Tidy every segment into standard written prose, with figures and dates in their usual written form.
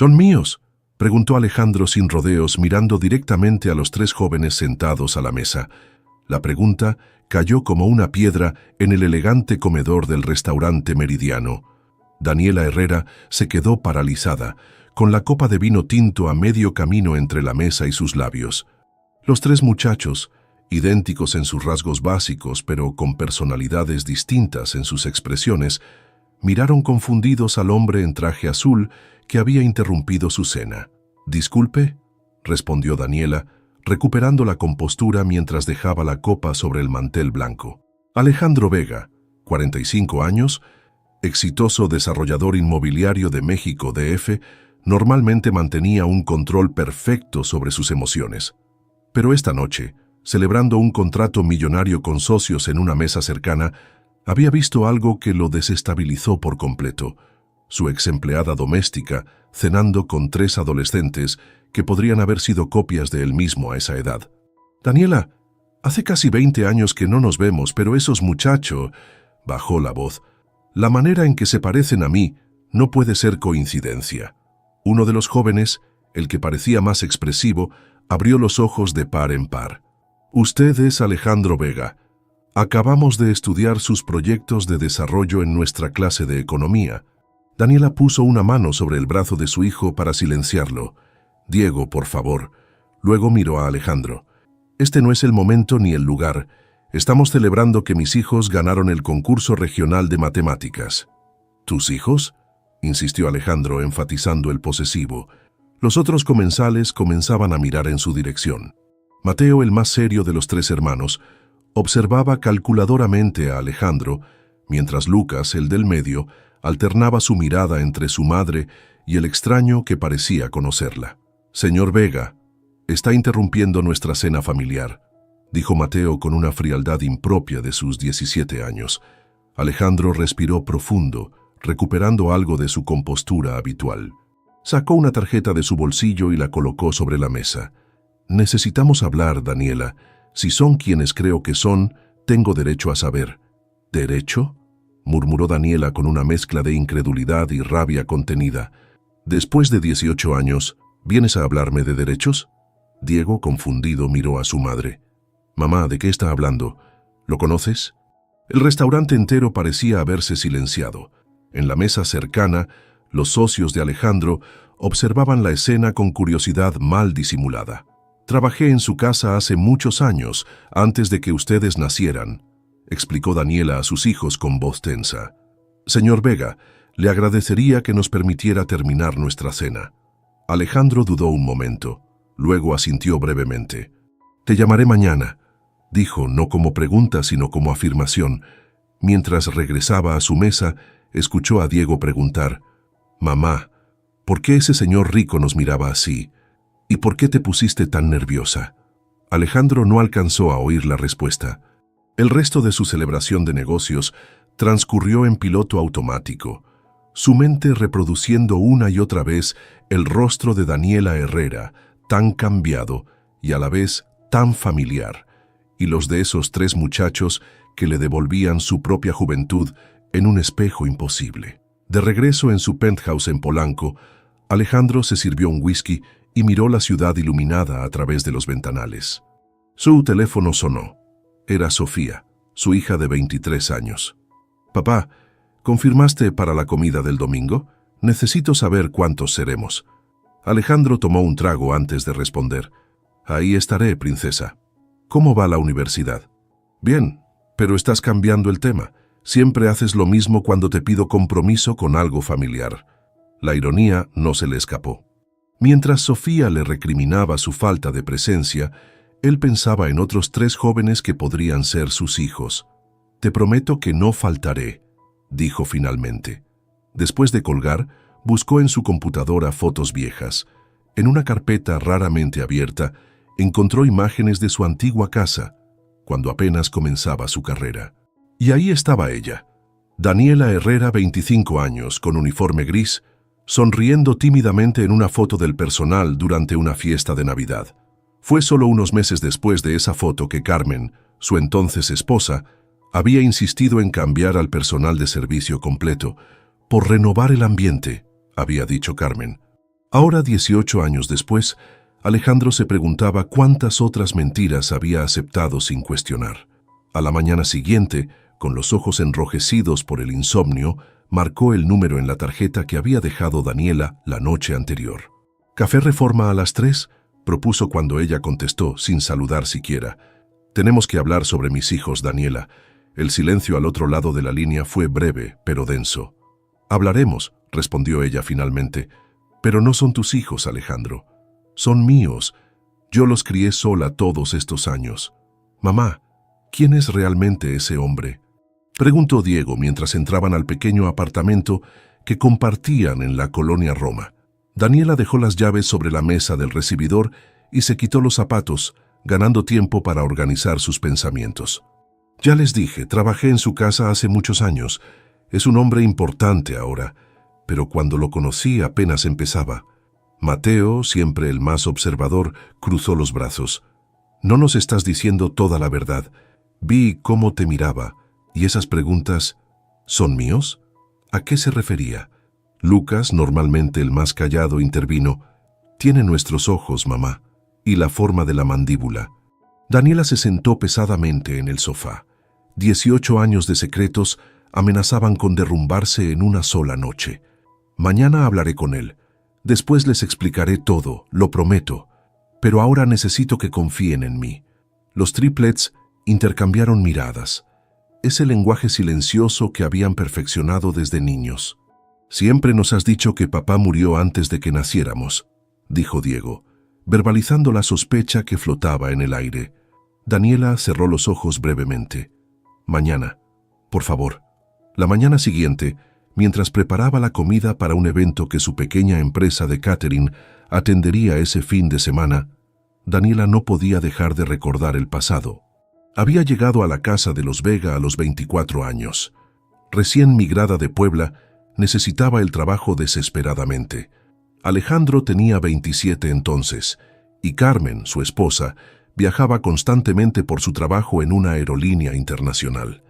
¿Son míos?, preguntó Alejandro sin rodeos, mirando directamente a los tres jóvenes sentados a la mesa. La pregunta cayó como una piedra en el elegante comedor del restaurante Meridiano. Daniela Herrera se quedó paralizada, con la copa de vino tinto a medio camino entre la mesa y sus labios. Los tres muchachos, idénticos en sus rasgos básicos, pero con personalidades distintas en sus expresiones, miraron confundidos al hombre en traje azul que había interrumpido su cena. «Disculpe», respondió Daniela, recuperando la compostura mientras dejaba la copa sobre el mantel blanco. Alejandro Vega, 45 años, exitoso desarrollador inmobiliario de México DF, normalmente mantenía un control perfecto sobre sus emociones. Pero esta noche, celebrando un contrato millonario con socios en una mesa cercana, había visto algo que lo desestabilizó por completo. Su exempleada doméstica, cenando con tres adolescentes que podrían haber sido copias de él mismo a esa edad. «Daniela, hace casi 20 años que no nos vemos, pero esos muchachos», bajó la voz, «la manera en que se parecen a mí no puede ser coincidencia». Uno de los jóvenes, el que parecía más expresivo, abrió los ojos de par en par. «Usted es Alejandro Vega. Acabamos de estudiar sus proyectos de desarrollo en nuestra clase de economía». Daniela puso una mano sobre el brazo de su hijo para silenciarlo. «Diego, por favor». Luego miró a Alejandro. «Este no es el momento ni el lugar. Estamos celebrando que mis hijos ganaron el concurso regional de matemáticas». «¿Tus hijos?», insistió Alejandro, enfatizando el posesivo. Los otros comensales comenzaban a mirar en su dirección. Mateo, el más serio de los tres hermanos, observaba calculadoramente a Alejandro, mientras Lucas, el del medio, alternaba su mirada entre su madre y el extraño que parecía conocerla. «Señor Vega, está interrumpiendo nuestra cena familiar», dijo Mateo con una frialdad impropia de sus 17 años. Alejandro respiró profundo, recuperando algo de su compostura habitual. Sacó una tarjeta de su bolsillo y la colocó sobre la mesa. «Necesitamos hablar, Daniela. Si son quienes creo que son, tengo derecho a saber». «¿Derecho?», murmuró Daniela con una mezcla de incredulidad y rabia contenida. «Después de 18 años, ¿vienes a hablarme de derechos?». Diego, confundido, miró a su madre. «Mamá, ¿de qué está hablando? ¿Lo conoces?». El restaurante entero parecía haberse silenciado. En la mesa cercana, los socios de Alejandro observaban la escena con curiosidad mal disimulada. «Trabajé en su casa hace muchos años, antes de que ustedes nacieran», explicó Daniela a sus hijos con voz tensa. «Señor Vega, le agradecería que nos permitiera terminar nuestra cena». Alejandro dudó un momento, luego asintió brevemente. «Te llamaré mañana», dijo, no como pregunta sino como afirmación. Mientras regresaba a su mesa, escuchó a Diego preguntar: «Mamá, ¿por qué ese señor rico nos miraba así? ¿Y por qué te pusiste tan nerviosa?». Alejandro no alcanzó a oír la respuesta. El resto de su celebración de negocios transcurrió en piloto automático, su mente reproduciendo una y otra vez el rostro de Daniela Herrera, tan cambiado y a la vez tan familiar, y los de esos tres muchachos que le devolvían su propia juventud en un espejo imposible. De regreso en su penthouse en Polanco, Alejandro se sirvió un whisky y miró la ciudad iluminada a través de los ventanales. Su teléfono sonó. Era Sofía, su hija de 23 años. «Papá, ¿confirmaste para la comida del domingo? Necesito saber cuántos seremos». Alejandro tomó un trago antes de responder. «Ahí estaré, princesa». «¿Cómo va la universidad?». «Bien, pero estás cambiando el tema. Siempre haces lo mismo cuando te pido compromiso con algo familiar». La ironía no se le escapó. Mientras Sofía le recriminaba su falta de presencia, él pensaba en otros tres jóvenes que podrían ser sus hijos. «Te prometo que no faltaré», dijo finalmente. Después de colgar, buscó en su computadora fotos viejas. En una carpeta raramente abierta, encontró imágenes de su antigua casa, cuando apenas comenzaba su carrera. Y ahí estaba ella, Daniela Herrera, 25 años, con uniforme gris, sonriendo tímidamente en una foto del personal durante una fiesta de Navidad. Fue solo unos meses después de esa foto que Carmen, su entonces esposa, había insistido en cambiar al personal de servicio completo, por renovar el ambiente, había dicho Carmen. Ahora, 18 años después, Alejandro se preguntaba cuántas otras mentiras había aceptado sin cuestionar. A la mañana siguiente, con los ojos enrojecidos por el insomnio, marcó el número en la tarjeta que había dejado Daniela la noche anterior. «¿Café Reforma a las 3?», propuso cuando ella contestó, sin saludar siquiera. «Tenemos que hablar sobre mis hijos, Daniela». El silencio al otro lado de la línea fue breve, pero denso. «Hablaremos», respondió ella finalmente. «Pero no son tus hijos, Alejandro. Son míos. Yo los crié sola todos estos años. Mamá, ¿quién es realmente ese hombre?», preguntó Diego mientras entraban al pequeño apartamento que compartían en la colonia Roma. Daniela dejó las llaves sobre la mesa del recibidor y se quitó los zapatos, ganando tiempo para organizar sus pensamientos. «Ya les dije, trabajé en su casa hace muchos años. Es un hombre importante ahora, pero cuando lo conocí apenas empezaba». Mateo, siempre el más observador, cruzó los brazos. «No nos estás diciendo toda la verdad. Vi cómo te miraba. ¿Y esas preguntas son míos?». ¿A qué se refería? Lucas, normalmente el más callado, intervino. «Tiene nuestros ojos, mamá, y la forma de la mandíbula». Daniela se sentó pesadamente en el sofá. 18 años de secretos amenazaban con derrumbarse en una sola noche. «Mañana hablaré con él. Después les explicaré todo, lo prometo. Pero ahora necesito que confíen en mí». Los triplets intercambiaron miradas. Ese lenguaje silencioso que habían perfeccionado desde niños. «Siempre nos has dicho que papá murió antes de que naciéramos», dijo Diego, verbalizando la sospecha que flotaba en el aire. Daniela cerró los ojos brevemente. «Mañana, por favor». La mañana siguiente, mientras preparaba la comida para un evento que su pequeña empresa de catering atendería ese fin de semana, Daniela no podía dejar de recordar el pasado. Había llegado a la casa de los Vega a los 24 años. Recién migrada de Puebla, necesitaba el trabajo desesperadamente. Alejandro tenía 27 entonces, y Carmen, su esposa, viajaba constantemente por su trabajo en una aerolínea internacional.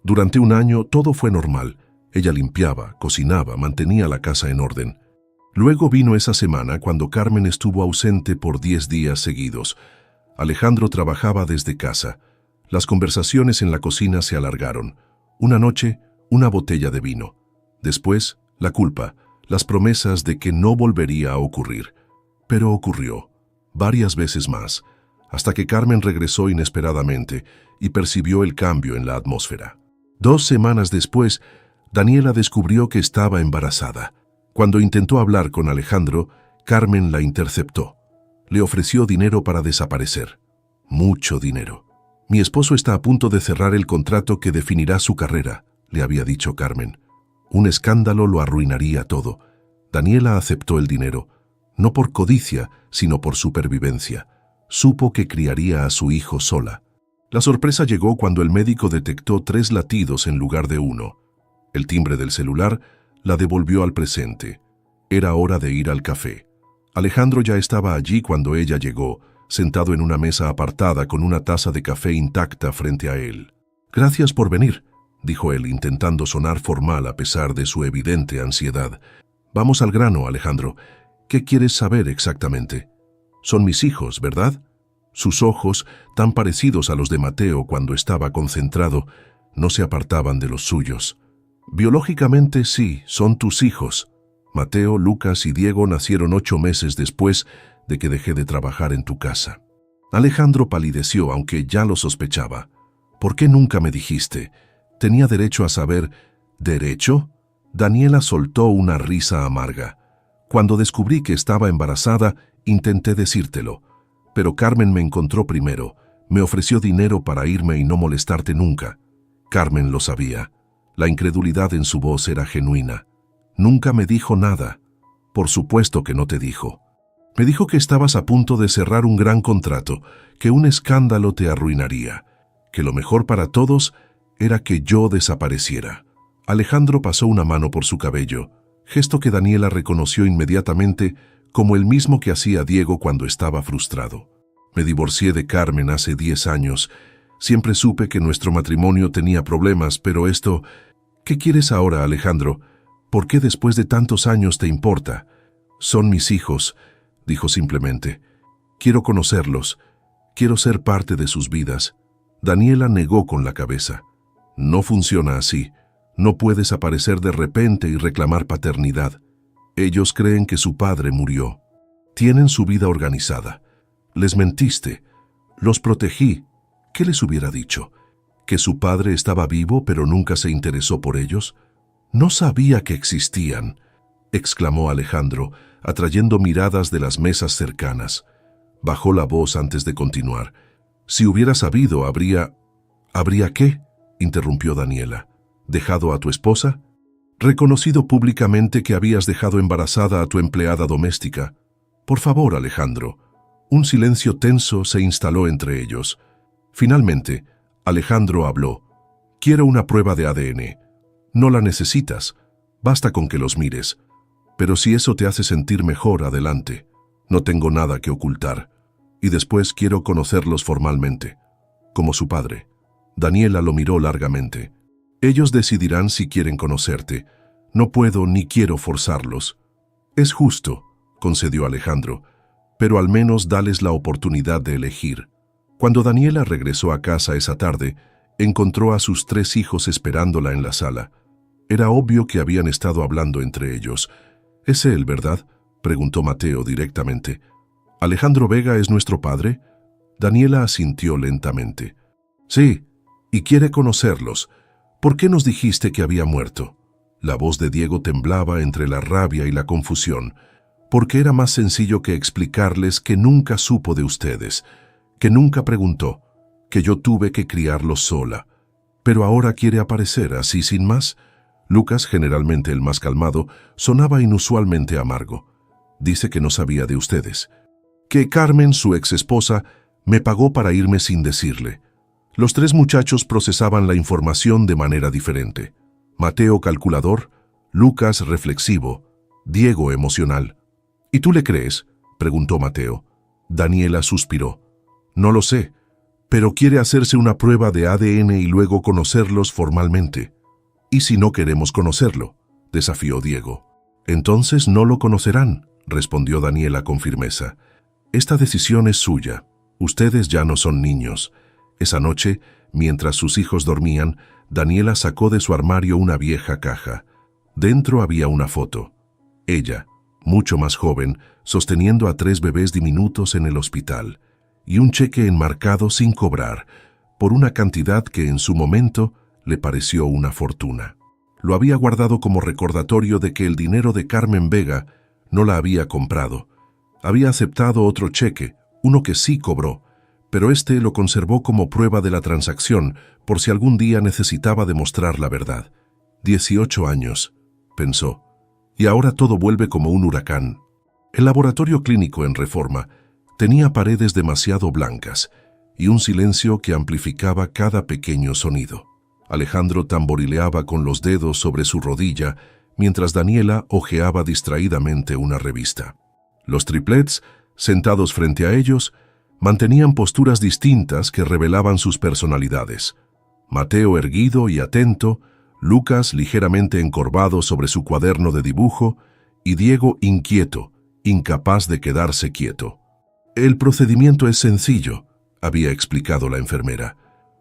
Durante un año todo fue normal. Ella limpiaba, cocinaba, mantenía la casa en orden. Luego vino esa semana cuando Carmen estuvo ausente por 10 días seguidos. Alejandro trabajaba desde casa. Las conversaciones en la cocina se alargaron. Una noche, una botella de vino. Después, la culpa, las promesas de que no volvería a ocurrir. Pero ocurrió, varias veces más, hasta que Carmen regresó inesperadamente y percibió el cambio en la atmósfera. 2 semanas después, Daniela descubrió que estaba embarazada. Cuando intentó hablar con Alejandro, Carmen la interceptó. Le ofreció dinero para desaparecer. Mucho dinero. «Mi esposo está a punto de cerrar el contrato que definirá su carrera», le había dicho Carmen. Un escándalo lo arruinaría todo. Daniela aceptó el dinero, no por codicia, sino por supervivencia. Supo que criaría a su hijo sola. La sorpresa llegó cuando el médico detectó 3 latidos en lugar de 1. El timbre del celular la devolvió al presente. Era hora de ir al café. Alejandro ya estaba allí cuando ella llegó, sentado en una mesa apartada con una taza de café intacta frente a él. «Gracias por venir», dijo él, intentando sonar formal a pesar de su evidente ansiedad. «Vamos al grano, Alejandro. ¿Qué quieres saber exactamente?» «Son mis hijos, ¿verdad?». Sus ojos, tan parecidos a los de Mateo cuando estaba concentrado, no se apartaban de los suyos. «Biológicamente sí, son tus hijos. Mateo, Lucas y Diego nacieron 8 meses después de que dejé de trabajar en tu casa». Alejandro palideció, aunque ya lo sospechaba. «¿Por qué nunca me dijiste? Tenía derecho a saber». «¿Derecho?». Daniela soltó una risa amarga. «Cuando descubrí que estaba embarazada, intenté decírtelo. Pero Carmen me encontró primero. Me ofreció dinero para irme y no molestarte nunca». Carmen lo sabía. La incredulidad en su voz era genuina. «Nunca me dijo nada». «Por supuesto que no te dijo. Me dijo que estabas a punto de cerrar un gran contrato, que un escándalo te arruinaría, que lo mejor para todos era que yo desapareciera». Alejandro pasó una mano por su cabello, gesto que Daniela reconoció inmediatamente como el mismo que hacía Diego cuando estaba frustrado. «Me divorcié de Carmen hace 10 años. Siempre supe que nuestro matrimonio tenía problemas, pero esto... ¿Qué quieres ahora, Alejandro? ¿Por qué después de tantos años te importa? Son mis hijos, dijo simplemente. Quiero conocerlos. Quiero ser parte de sus vidas. Daniela negó con la cabeza. No funciona así. No puedes aparecer de repente y reclamar paternidad. Ellos creen que su padre murió. Tienen su vida organizada. Les mentiste. Los protegí. ¿Qué les hubiera dicho? ¿Que su padre estaba vivo pero nunca se interesó por ellos? No sabía que existían, exclamó Alejandro, atrayendo miradas de las mesas cercanas. Bajó la voz antes de continuar. Si hubiera sabido, ¿Habría qué? Interrumpió Daniela. ¿Dejado a tu esposa? Reconocido públicamente que habías dejado embarazada a tu empleada doméstica. Por favor, Alejandro. Un silencio tenso se instaló entre ellos. Finalmente, Alejandro habló. Quiero una prueba de ADN. No la necesitas. Basta con que los mires. Pero si eso te hace sentir mejor, adelante. No tengo nada que ocultar. Y después quiero conocerlos formalmente. Como su padre. Daniela lo miró largamente. Ellos decidirán si quieren conocerte. No puedo ni quiero forzarlos. Es justo, concedió Alejandro, pero al menos dales la oportunidad de elegir. Cuando Daniela regresó a casa esa tarde, encontró a sus 3 hijos esperándola en la sala. Era obvio que habían estado hablando entre ellos. ¿Es él, verdad?, preguntó Mateo directamente. ¿Alejandro Vega es nuestro padre? Daniela asintió lentamente. Sí, y quiere conocerlos. ¿Por qué nos dijiste que había muerto? La voz de Diego temblaba entre la rabia y la confusión, porque era más sencillo que explicarles que nunca supo de ustedes, que nunca preguntó, que yo tuve que criarlos sola. Pero ahora quiere aparecer así sin más. Lucas, generalmente el más calmado, sonaba inusualmente amargo. Dice que no sabía de ustedes. Que Carmen, su exesposa, me pagó para irme sin decirle. Los 3 muchachos procesaban la información de manera diferente. Mateo calculador, Lucas reflexivo, Diego emocional. ¿Y tú le crees?, preguntó Mateo. Daniela suspiró. No lo sé, pero quiere hacerse una prueba de ADN y luego conocerlos formalmente. ¿Y si no queremos conocerlo?, desafió Diego. Entonces no lo conocerán, respondió Daniela con firmeza. Esta decisión es suya. Ustedes ya no son niños. Esa noche, mientras sus hijos dormían, Daniela sacó de su armario una vieja caja. Dentro había una foto. Ella, mucho más joven, sosteniendo a 3 bebés diminutos en el hospital, y un cheque enmarcado sin cobrar, por una cantidad que en su momento le pareció una fortuna. Lo había guardado como recordatorio de que el dinero de Carmen Vega no la había comprado. Había aceptado otro cheque, uno que sí cobró, pero este lo conservó como prueba de la transacción por si algún día necesitaba demostrar la verdad. 18 años, pensó, y ahora todo vuelve como un huracán. El laboratorio clínico en Reforma tenía paredes demasiado blancas y un silencio que amplificaba cada pequeño sonido. Alejandro tamborileaba con los dedos sobre su rodilla mientras Daniela hojeaba distraídamente una revista. Los triplets, sentados frente a ellos, mantenían posturas distintas que revelaban sus personalidades. Mateo erguido y atento, Lucas ligeramente encorvado sobre su cuaderno de dibujo y Diego inquieto, incapaz de quedarse quieto. El procedimiento es sencillo, había explicado la enfermera.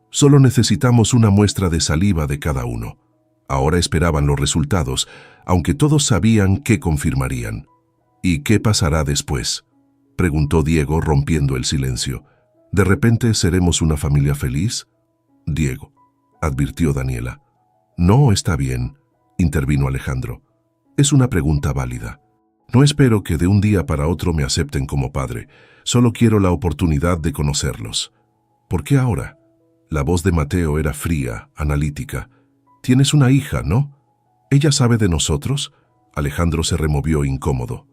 Solo necesitamos una muestra de saliva de cada uno. Ahora esperaban los resultados, aunque todos sabían qué confirmarían. ¿Y qué pasará después?, preguntó Diego rompiendo el silencio. ¿De repente seremos una familia feliz? Diego, advirtió Daniela. No, está bien, intervino Alejandro. Es una pregunta válida. No espero que de un día para otro me acepten como padre. Solo quiero la oportunidad de conocerlos. ¿Por qué ahora? La voz de Mateo era fría, analítica. Tienes una hija, ¿no? ¿Ella sabe de nosotros? Alejandro se removió incómodo.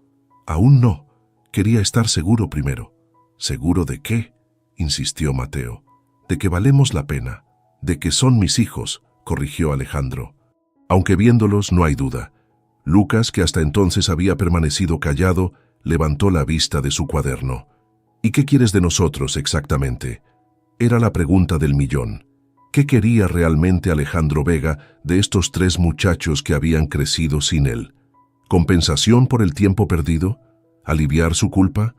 Aún no. Quería estar seguro primero. ¿Seguro de qué?, insistió Mateo. De que valemos la pena. De que son mis hijos, corrigió Alejandro. Aunque viéndolos no hay duda. Lucas, que hasta entonces había permanecido callado, levantó la vista de su cuaderno. ¿Y qué quieres de nosotros exactamente? Era la pregunta del millón. ¿Qué quería realmente Alejandro Vega de estos 3 muchachos que habían crecido sin él? ¿Compensación por el tiempo perdido? ¿Aliviar su culpa?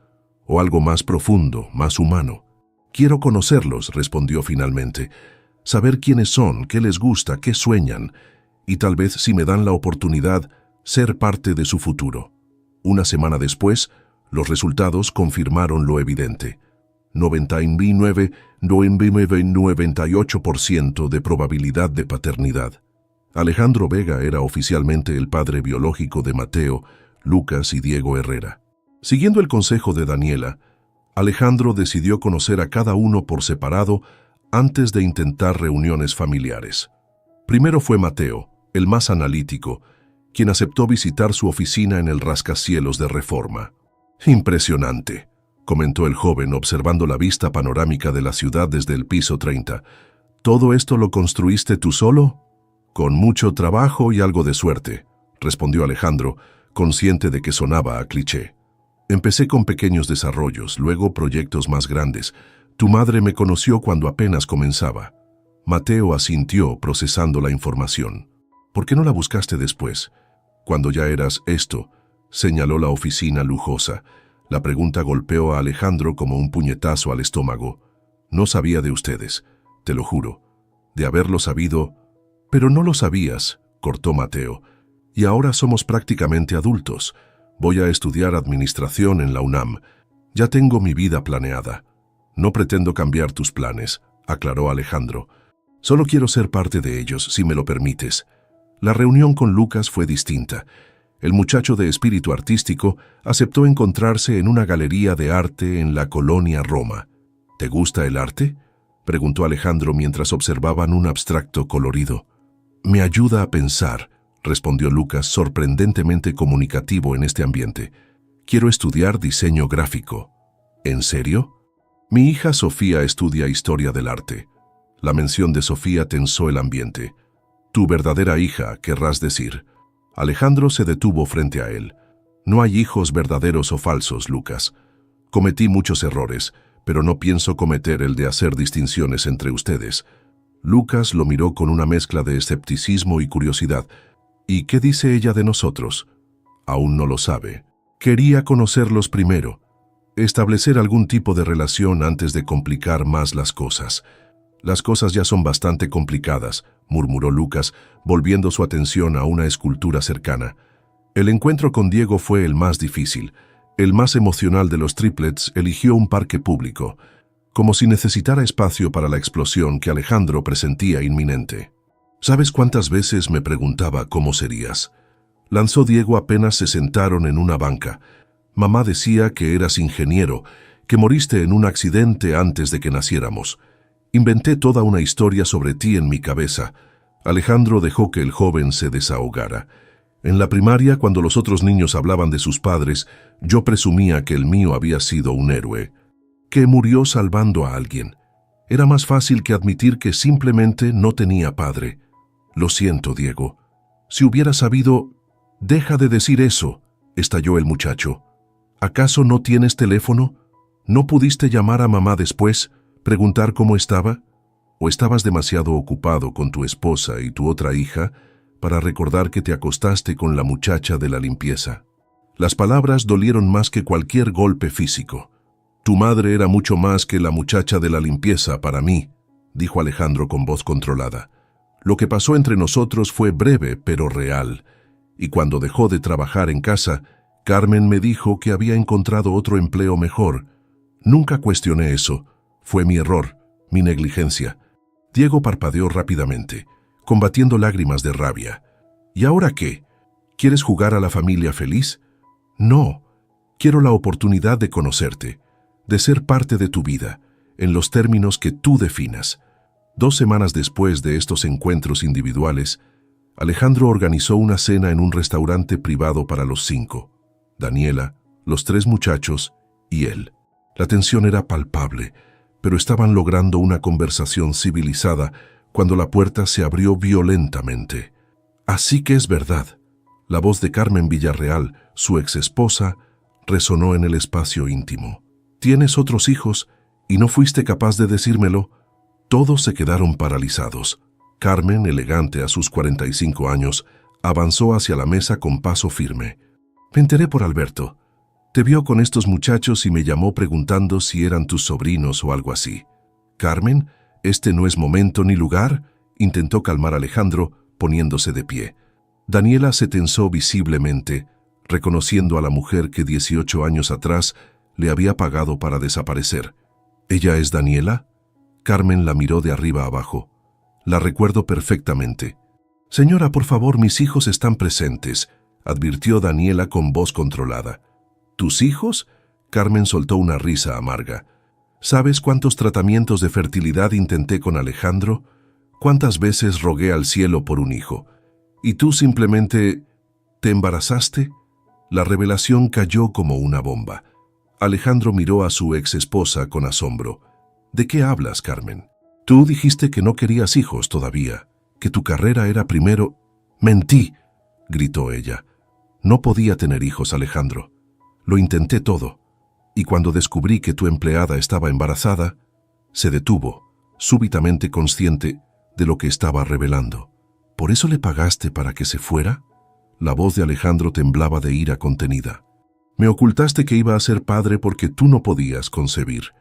¿O algo más profundo, más humano? Quiero conocerlos, respondió finalmente. Saber quiénes son, qué les gusta, qué sueñan, y tal vez, si me dan la oportunidad, ser parte de su futuro. Una semana después, los resultados confirmaron lo evidente. 98% de probabilidad de paternidad. Alejandro Vega era oficialmente el padre biológico de Mateo, Lucas y Diego Herrera. Siguiendo el consejo de Daniela, Alejandro decidió conocer a cada uno por separado antes de intentar reuniones familiares. Primero fue Mateo, el más analítico, quien aceptó visitar su oficina en el rascacielos de Reforma. «Impresionante», comentó el joven observando la vista panorámica de la ciudad desde el piso 30. «¿Todo esto lo construiste tú solo?» «Con mucho trabajo y algo de suerte», respondió Alejandro, consciente de que sonaba a cliché. «Empecé con pequeños desarrollos, luego proyectos más grandes. Tu madre me conoció cuando apenas comenzaba». Mateo asintió, procesando la información. «¿Por qué no la buscaste después? Cuando ya eras esto», señaló la oficina lujosa. La pregunta golpeó a Alejandro como un puñetazo al estómago. «No sabía de ustedes, te lo juro. De haberlo sabido...» «Pero no lo sabías», cortó Mateo. «Y ahora somos prácticamente adultos. Voy a estudiar administración en la UNAM. Ya tengo mi vida planeada». «No pretendo cambiar tus planes», aclaró Alejandro. «Solo quiero ser parte de ellos, si me lo permites». La reunión con Lucas fue distinta. El muchacho de espíritu artístico aceptó encontrarse en una galería de arte en la colonia Roma. «¿Te gusta el arte?», preguntó Alejandro mientras observaban un abstracto colorido. «Me ayuda a pensar», respondió Lucas, sorprendentemente comunicativo en este ambiente. «Quiero estudiar diseño gráfico». «¿En serio?». «Mi hija Sofía estudia historia del arte». La mención de Sofía tensó el ambiente. «Tu verdadera hija, querrás decir». Alejandro se detuvo frente a él. «No hay hijos verdaderos o falsos, Lucas. Cometí muchos errores, pero no pienso cometer el de hacer distinciones entre ustedes». Lucas lo miró con una mezcla de escepticismo y curiosidad. «¿Y qué dice ella de nosotros?». «Aún no lo sabe. Quería conocerlos primero. Establecer algún tipo de relación antes de complicar más las cosas». «Las cosas ya son bastante complicadas», murmuró Lucas, volviendo su atención a una escultura cercana. El encuentro con Diego fue el más difícil. El más emocional de los triplets eligió un parque público, como si necesitara espacio para la explosión que Alejandro presentía inminente. «¿Sabes cuántas veces me preguntaba cómo serías?», lanzó Diego apenas se sentaron en una banca. «Mamá decía que eras ingeniero, que moriste en un accidente antes de que naciéramos. Inventé toda una historia sobre ti en mi cabeza». Alejandro dejó que el joven se desahogara. «En la primaria, cuando los otros niños hablaban de sus padres, yo presumía que el mío había sido un héroe, que murió salvando a alguien. Era más fácil que admitir que simplemente no tenía padre. Lo siento, Diego. Si hubiera sabido...». «Deja de decir eso», estalló el muchacho. «¿Acaso no tienes teléfono? ¿No pudiste llamar a mamá después, preguntar cómo estaba? ¿O estabas demasiado ocupado con tu esposa y tu otra hija para recordar que te acostaste con la muchacha de la limpieza?». Las palabras dolieron más que cualquier golpe físico. «Tu madre era mucho más que la muchacha de la limpieza para mí», dijo Alejandro con voz controlada. «Lo que pasó entre nosotros fue breve pero real. Y cuando dejó de trabajar en casa, Carmen me dijo que había encontrado otro empleo mejor. Nunca cuestioné eso. Fue mi error, mi negligencia». Diego parpadeó rápidamente, combatiendo lágrimas de rabia. «¿Y ahora qué? ¿Quieres jugar a la familia feliz?». «No. Quiero la oportunidad de conocerte, de ser parte de tu vida, en los términos que tú definas». 2 semanas después de estos encuentros individuales, Alejandro organizó una cena en un restaurante privado para los 5. Daniela, los 3 muchachos y él. La tensión era palpable, pero estaban logrando una conversación civilizada cuando la puerta se abrió violentamente. «Así que es verdad». La voz de Carmen Villarreal, su exesposa, resonó en el espacio íntimo. «¿Tienes otros hijos y no fuiste capaz de decírmelo?». Todos se quedaron paralizados. Carmen, elegante a sus 45 años, Avanzó hacia la mesa con paso firme. Me enteré por Alberto. Te vio con estos muchachos y me llamó preguntando si eran tus sobrinos o algo así. Carmen, este no es momento ni lugar, intentó calmar a Alejandro, poniéndose de pie. Daniela se tensó visiblemente, reconociendo a la mujer que 18 años atrás le había pagado para desaparecer. ¿Ella es Daniela? Carmen la miró de arriba abajo. La recuerdo perfectamente. Señora, por favor, mis hijos están presentes, advirtió Daniela con voz controlada. ¿Tus hijos? Carmen soltó una risa amarga. ¿Sabes cuántos tratamientos de fertilidad intenté con Alejandro? ¿Cuántas veces rogué al cielo por un hijo? ¿Y tú simplemente te embarazaste? La revelación cayó como una bomba. Alejandro miró a su ex esposa con asombro. ¿De qué hablas, Carmen? Tú dijiste que no querías hijos todavía, que tu carrera era primero. Mentí, gritó ella. No podía tener hijos, Alejandro. Lo intenté todo. Y cuando descubrí que tu empleada estaba embarazada, se detuvo, súbitamente consciente de lo que estaba revelando. ¿Por eso le pagaste para que se fuera? La voz de Alejandro temblaba de ira contenida. Me ocultaste que iba a ser padre porque tú no podías concebir.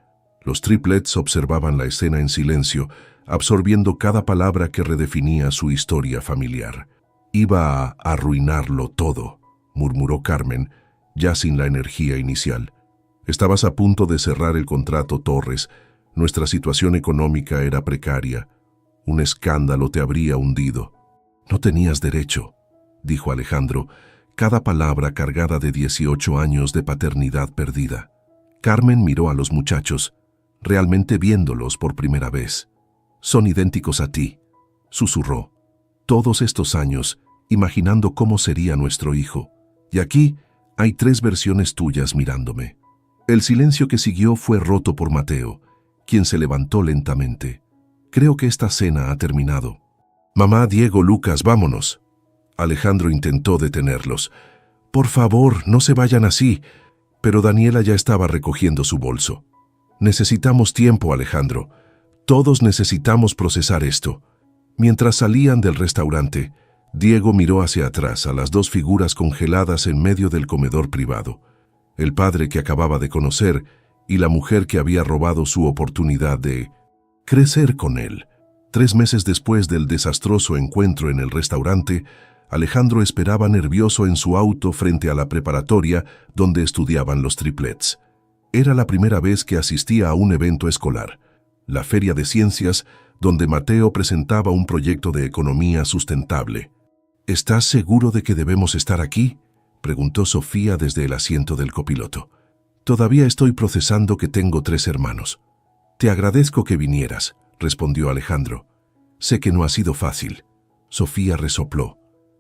Los triplets observaban la escena en silencio, absorbiendo cada palabra que redefinía su historia familiar. Iba a arruinarlo todo, murmuró Carmen, ya sin la energía inicial. Estabas a punto de cerrar el contrato, Torres. Nuestra situación económica era precaria. Un escándalo te habría hundido. No tenías derecho, dijo Alejandro, cada palabra cargada de 18 años de paternidad perdida. Carmen miró a los muchachos, realmente viéndolos por primera vez. Son idénticos a ti, susurró. Todos estos años, imaginando cómo sería nuestro hijo. Y aquí hay 3 versiones tuyas mirándome. El silencio que siguió fue roto por Mateo, quien se levantó lentamente. Creo que esta cena ha terminado. Mamá, Diego, Lucas, vámonos. Alejandro intentó detenerlos. Por favor, no se vayan así. Pero Daniela ya estaba recogiendo su bolso. Necesitamos tiempo, Alejandro. Todos necesitamos procesar esto. Mientras salían del restaurante, Diego miró hacia atrás a las 2 figuras congeladas en medio del comedor privado. El padre que acababa de conocer y la mujer que había robado su oportunidad de crecer con él. 3 meses después del desastroso encuentro en el restaurante, Alejandro esperaba nervioso en su auto frente a la preparatoria donde estudiaban los triplets. Era la primera vez que asistía a un evento escolar, la Feria de Ciencias, donde Mateo presentaba un proyecto de economía sustentable. ¿Estás seguro de que debemos estar aquí?, preguntó Sofía desde el asiento del copiloto. Todavía estoy procesando que tengo 3 hermanos. Te agradezco que vinieras, respondió Alejandro. Sé que no ha sido fácil. Sofía resopló.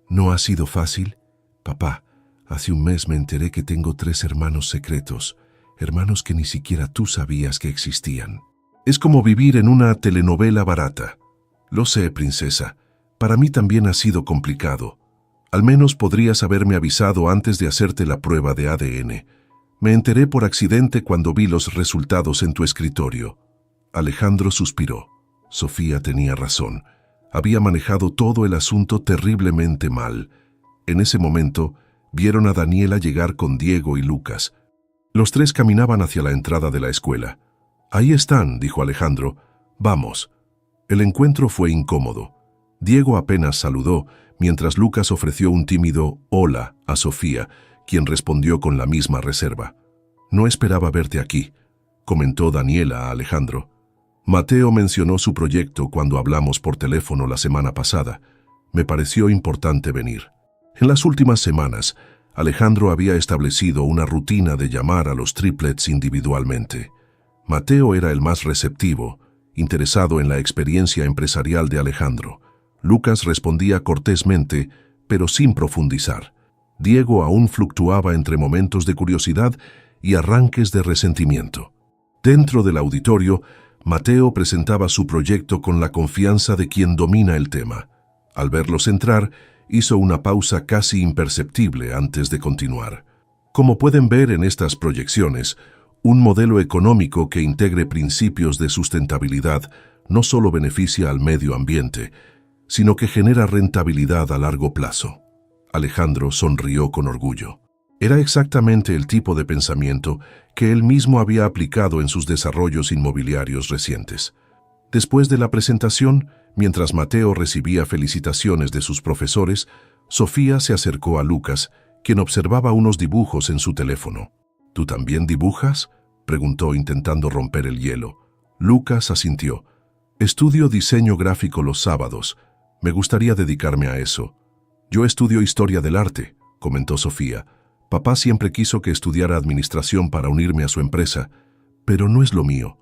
¿No ha sido fácil? Papá, hace un mes me enteré que tengo 3 hermanos secretos, hermanos que ni siquiera tú sabías que existían. Es como vivir en una telenovela barata. Lo sé, princesa. Para mí también ha sido complicado. Al menos podrías haberme avisado antes de hacerte la prueba de ADN. Me enteré por accidente cuando vi los resultados en tu escritorio. Alejandro suspiró. Sofía tenía razón. Había manejado todo el asunto terriblemente mal. En ese momento, vieron a Daniela llegar con Diego y Lucas. Los 3 caminaban hacia la entrada de la escuela. Ahí están, dijo Alejandro. Vamos. El encuentro fue incómodo. Diego apenas saludó, mientras Lucas ofreció un tímido «hola» a Sofía, quien respondió con la misma reserva. «No esperaba verte aquí», comentó Daniela a Alejandro. «Mateo mencionó su proyecto cuando hablamos por teléfono la semana pasada. Me pareció importante venir». En las últimas semanas, Alejandro había establecido una rutina de llamar a los triplets individualmente. Mateo era el más receptivo, interesado en la experiencia empresarial de Alejandro. Lucas respondía cortésmente, pero sin profundizar. Diego aún fluctuaba entre momentos de curiosidad y arranques de resentimiento. Dentro del auditorio, Mateo presentaba su proyecto con la confianza de quien domina el tema. Al verlos entrar, hizo una pausa casi imperceptible antes de continuar. Como pueden ver en estas proyecciones, un modelo económico que integre principios de sustentabilidad no solo beneficia al medio ambiente, sino que genera rentabilidad a largo plazo. Alejandro sonrió con orgullo. Era exactamente el tipo de pensamiento que él mismo había aplicado en sus desarrollos inmobiliarios recientes. Después de la presentación, mientras Mateo recibía felicitaciones de sus profesores, Sofía se acercó a Lucas, quien observaba unos dibujos en su teléfono. ¿Tú también dibujas?, preguntó intentando romper el hielo. Lucas asintió. Estudio diseño gráfico los sábados. Me gustaría dedicarme a eso. Yo estudio historia del arte, comentó Sofía. Papá siempre quiso que estudiara administración para unirme a su empresa, pero no es lo mío.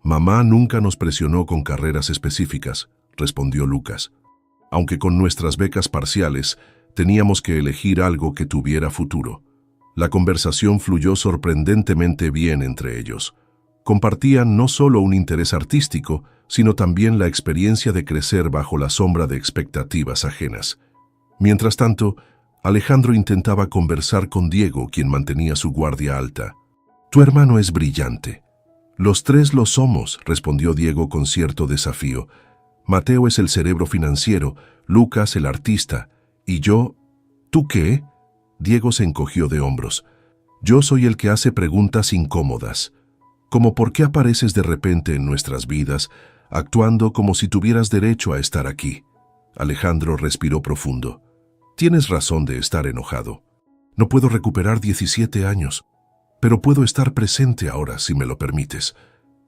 Mamá nunca nos presionó con carreras específicas, respondió Lucas. Aunque con nuestras becas parciales, teníamos que elegir algo que tuviera futuro. La conversación fluyó sorprendentemente bien entre ellos. Compartían no solo un interés artístico, sino también la experiencia de crecer bajo la sombra de expectativas ajenas. Mientras tanto, Alejandro intentaba conversar con Diego, quien mantenía su guardia alta. «Tu hermano es brillante». «Los tres lo somos», respondió Diego con cierto desafío. «Mateo es el cerebro financiero, Lucas el artista, y yo...» «¿Tú qué?» Diego se encogió de hombros. «Yo soy el que hace preguntas incómodas. Como ¿por qué apareces de repente en nuestras vidas, actuando como si tuvieras derecho a estar aquí?» Alejandro respiró profundo. «Tienes razón de estar enojado. No puedo recuperar 17 años, pero puedo estar presente ahora, si me lo permites».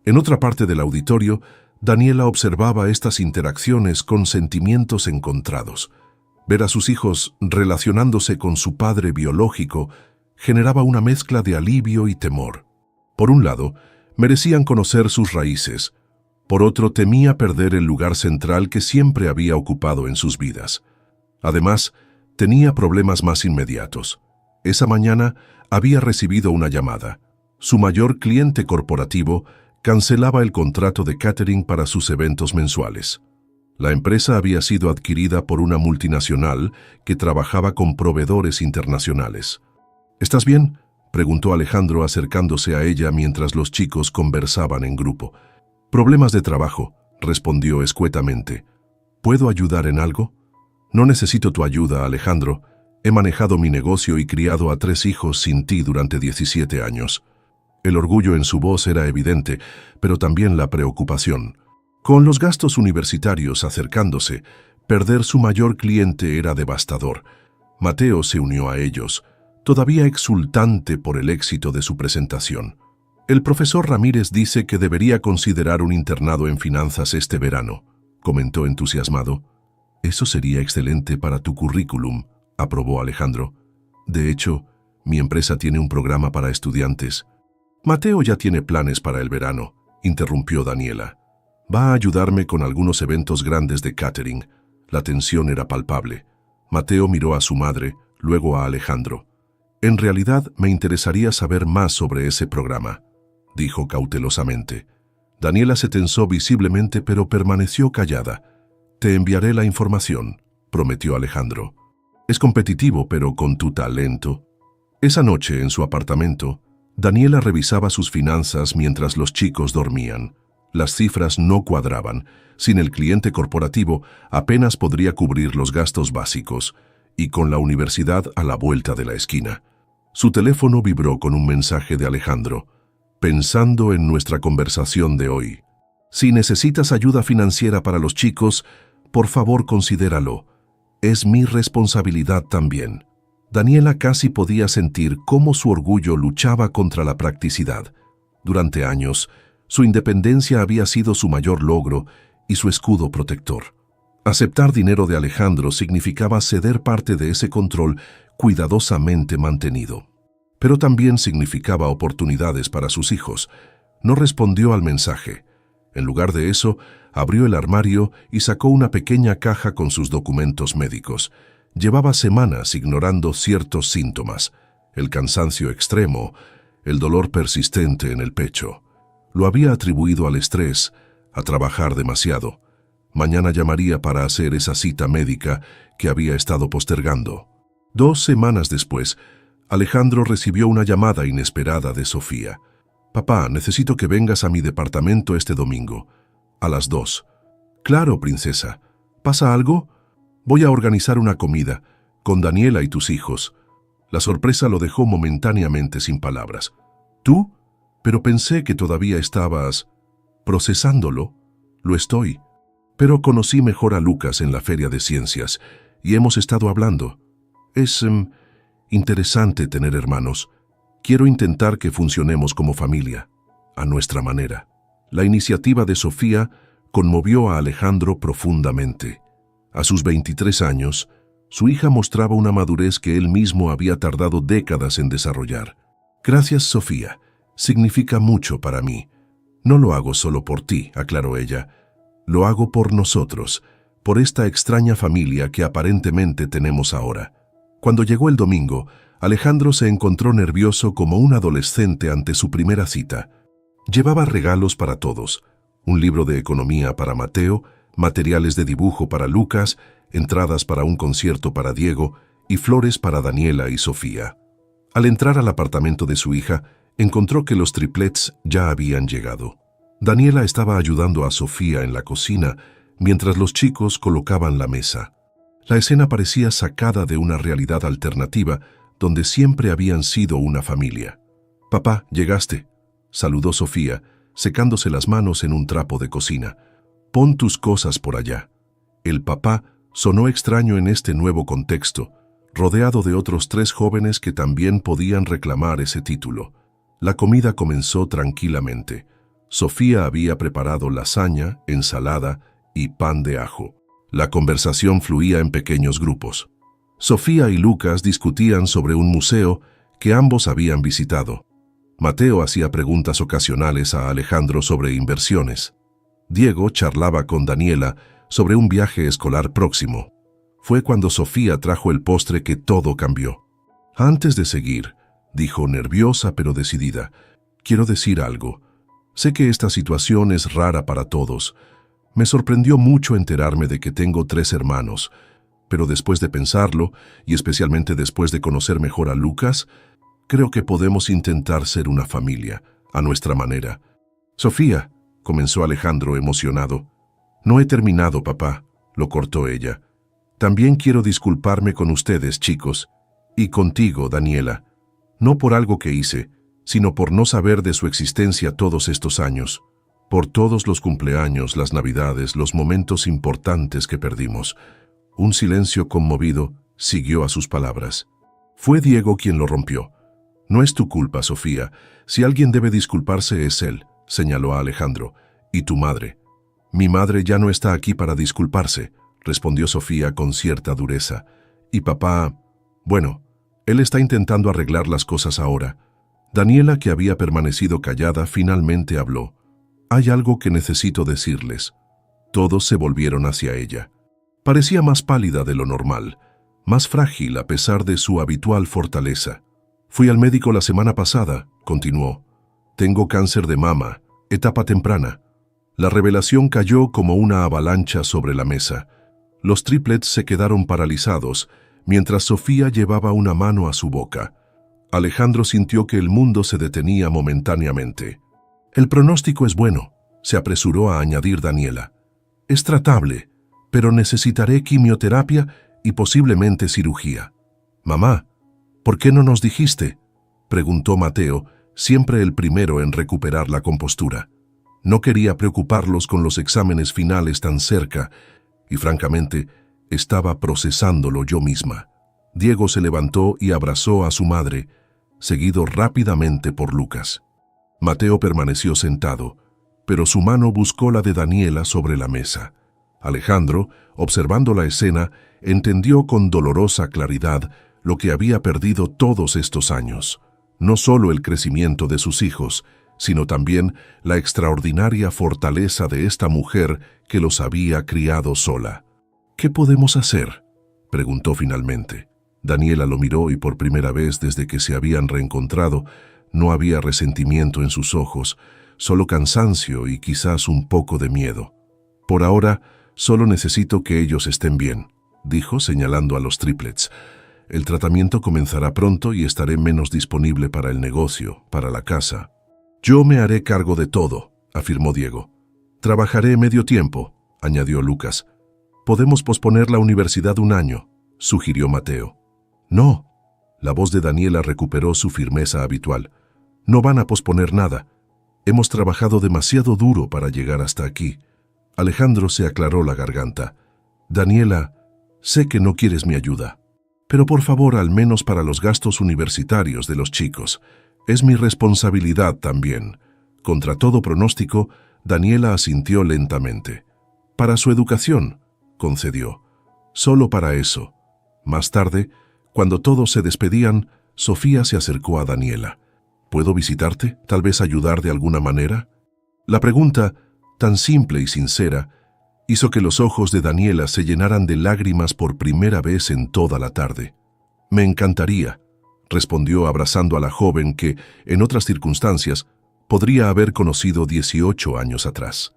En otra parte del auditorio, Daniela observaba estas interacciones con sentimientos encontrados. Ver a sus hijos relacionándose con su padre biológico generaba una mezcla de alivio y temor. Por un lado, merecían conocer sus raíces. Por otro, temía perder el lugar central que siempre había ocupado en sus vidas. Además, tenía problemas más inmediatos. Esa mañana había recibido una llamada. Su mayor cliente corporativo cancelaba el contrato de catering para sus eventos mensuales. La empresa había sido adquirida por una multinacional que trabajaba con proveedores internacionales. «¿Estás bien?», preguntó Alejandro acercándose a ella mientras los chicos conversaban en grupo. «Problemas de trabajo», respondió escuetamente. «¿Puedo ayudar en algo?» «No necesito tu ayuda, Alejandro. He manejado mi negocio y criado a 3 hijos sin ti durante 17 años». El orgullo en su voz era evidente, pero también la preocupación. Con los gastos universitarios acercándose, perder su mayor cliente era devastador. Mateo se unió a ellos, todavía exultante por el éxito de su presentación. «El profesor Ramírez dice que debería considerar un internado en finanzas este verano», comentó entusiasmado. «Eso sería excelente para tu currículum», aprobó Alejandro. «De hecho, mi empresa tiene un programa para estudiantes». «Mateo ya tiene planes para el verano», interrumpió Daniela. «Va a ayudarme con algunos eventos grandes de catering». La tensión era palpable. Mateo miró a su madre, luego a Alejandro. «En realidad, me interesaría saber más sobre ese programa», dijo cautelosamente. Daniela se tensó visiblemente, pero permaneció callada. «Te enviaré la información», prometió Alejandro. «Es competitivo, pero con tu talento». Esa noche, en su apartamento, Daniela revisaba sus finanzas mientras los chicos dormían. Las cifras no cuadraban. Sin el cliente corporativo, apenas podría cubrir los gastos básicos, y con la universidad a la vuelta de la esquina. Su teléfono vibró con un mensaje de Alejandro. «Pensando en nuestra conversación de hoy. Si necesitas ayuda financiera para los chicos, por favor considéralo. Es mi responsabilidad también». Daniela casi podía sentir cómo su orgullo luchaba contra la practicidad. Durante años, su independencia había sido su mayor logro y su escudo protector. Aceptar dinero de Alejandro significaba ceder parte de ese control cuidadosamente mantenido. Pero también significaba oportunidades para sus hijos. No respondió al mensaje. En lugar de eso, abrió el armario y sacó una pequeña caja con sus documentos médicos. Llevaba semanas ignorando ciertos síntomas: el cansancio extremo, el dolor persistente en el pecho. Lo había atribuido al estrés, a trabajar demasiado. Mañana llamaría para hacer esa cita médica que había estado postergando. 2 semanas después, Alejandro recibió una llamada inesperada de Sofía. «Papá, necesito que vengas a mi departamento este domingo, a las 2. «Claro, princesa. ¿Pasa algo? Voy a organizar una comida. con Daniela y tus hijos. La sorpresa lo dejó momentáneamente sin palabras. ¿Tú? Pero pensé que todavía estabas procesándolo. Lo estoy. Pero conocí mejor a Lucas en la Feria de Ciencias y hemos estado hablando. Es interesante tener hermanos. Quiero intentar que funcionemos como familia, a nuestra manera. La iniciativa de Sofía conmovió a Alejandro profundamente. A sus 23 años, su hija mostraba una madurez que él mismo había tardado décadas en desarrollar. Gracias, Sofía. Significa mucho para mí. No lo hago solo por ti, aclaró ella. Lo hago por nosotros, por esta extraña familia que aparentemente tenemos ahora. Cuando llegó el domingo, Alejandro se encontró nervioso como un adolescente ante su primera cita. Llevaba regalos para todos, un libro de economía para Mateo, materiales de dibujo para Lucas, entradas para un concierto para Diego y flores para Daniela y Sofía. Al entrar al apartamento de su hija, encontró que los triplets ya habían llegado. Daniela estaba ayudando a Sofía en la cocina mientras los chicos colocaban la mesa. La escena parecía sacada de una realidad alternativa donde siempre habían sido una familia. «Papá, llegaste», saludó Sofía, secándose las manos en un trapo de cocina. «Pon tus cosas por allá». El papá sonó extraño en este nuevo contexto, rodeado de otros 3 jóvenes que también podían reclamar ese título. La comida comenzó tranquilamente. Sofía había preparado lasaña, ensalada y pan de ajo. La conversación fluía en pequeños grupos. Sofía y Lucas discutían sobre un museo que ambos habían visitado. Mateo hacía preguntas ocasionales a Alejandro sobre inversiones. Diego charlaba con Daniela sobre un viaje escolar próximo. Fue cuando Sofía trajo el postre que todo cambió. «Antes de seguir», dijo nerviosa pero decidida, «quiero decir algo. Sé que esta situación es rara para todos. Me sorprendió mucho enterarme de que tengo 3 hermanos, pero después de pensarlo, y especialmente después de conocer mejor a Lucas, creo que podemos intentar ser una familia, a nuestra manera». «Sofía», comenzó Alejandro emocionado. «No he terminado, papá», lo cortó ella. «También quiero disculparme con ustedes, chicos, y contigo, Daniela. No por algo que hice, sino por no saber de su existencia todos estos años. Por todos los cumpleaños, las navidades, los momentos importantes que perdimos». Un silencio conmovido siguió a sus palabras. Fue Diego quien lo rompió. «No es tu culpa, Sofía. Si alguien debe disculparse es él», señaló a Alejandro. «Y tu madre». «Mi madre ya no está aquí para disculparse», respondió Sofía con cierta dureza. «Y papá, bueno, él está intentando arreglar las cosas ahora». Daniela, que había permanecido callada, finalmente habló. «Hay algo que necesito decirles». Todos se volvieron hacia ella. Parecía más pálida de lo normal, más frágil a pesar de su habitual fortaleza. «Fui al médico la semana pasada», continuó. «Tengo cáncer de mama, etapa temprana». La revelación cayó como una avalancha sobre la mesa. Los triplets se quedaron paralizados, mientras Sofía llevaba una mano a su boca. Alejandro sintió que el mundo se detenía momentáneamente. «El pronóstico es bueno», se apresuró a añadir Daniela. «Es tratable, pero necesitaré quimioterapia y posiblemente cirugía». «Mamá, ¿por qué no nos dijiste?», preguntó Mateo, siempre el primero en recuperar la compostura. No quería preocuparlos con los exámenes finales tan cerca, y francamente, estaba procesándolo yo misma. Diego se levantó y abrazó a su madre, seguido rápidamente por Lucas. Mateo permaneció sentado, pero su mano buscó la de Daniela sobre la mesa. Alejandro, observando la escena, entendió con dolorosa claridad lo que había perdido todos estos años. No solo el crecimiento de sus hijos, sino también la extraordinaria fortaleza de esta mujer que los había criado sola. «¿Qué podemos hacer?», preguntó finalmente. Daniela lo miró y por primera vez desde que se habían reencontrado, no había resentimiento en sus ojos, solo cansancio y quizás un poco de miedo. «Por ahora, solo necesito que ellos estén bien», dijo señalando a los triplets. «El tratamiento comenzará pronto y estaré menos disponible para el negocio, para la casa». «Yo me haré cargo de todo», afirmó Diego. «Trabajaré medio tiempo», añadió Lucas. «Podemos posponer la universidad un año», sugirió Mateo. No. La voz de Daniela recuperó su firmeza habitual. No van a posponer nada. Hemos trabajado demasiado duro para llegar hasta aquí. Alejandro se aclaró la garganta. Daniela, sé que no quieres mi ayuda, pero por favor, al menos para los gastos universitarios de los chicos. Es mi responsabilidad también. Contra todo pronóstico, Daniela asintió lentamente. Para su educación, concedió. Solo para eso. Más tarde, cuando todos se despedían, Sofía se acercó a Daniela. ¿Puedo visitarte? ¿Tal vez ayudar de alguna manera? La pregunta, tan simple y sincera, hizo que los ojos de Daniela se llenaran de lágrimas por primera vez en toda la tarde. Me encantaría, respondió abrazando a la joven que, en otras circunstancias, podría haber conocido 18 años atrás.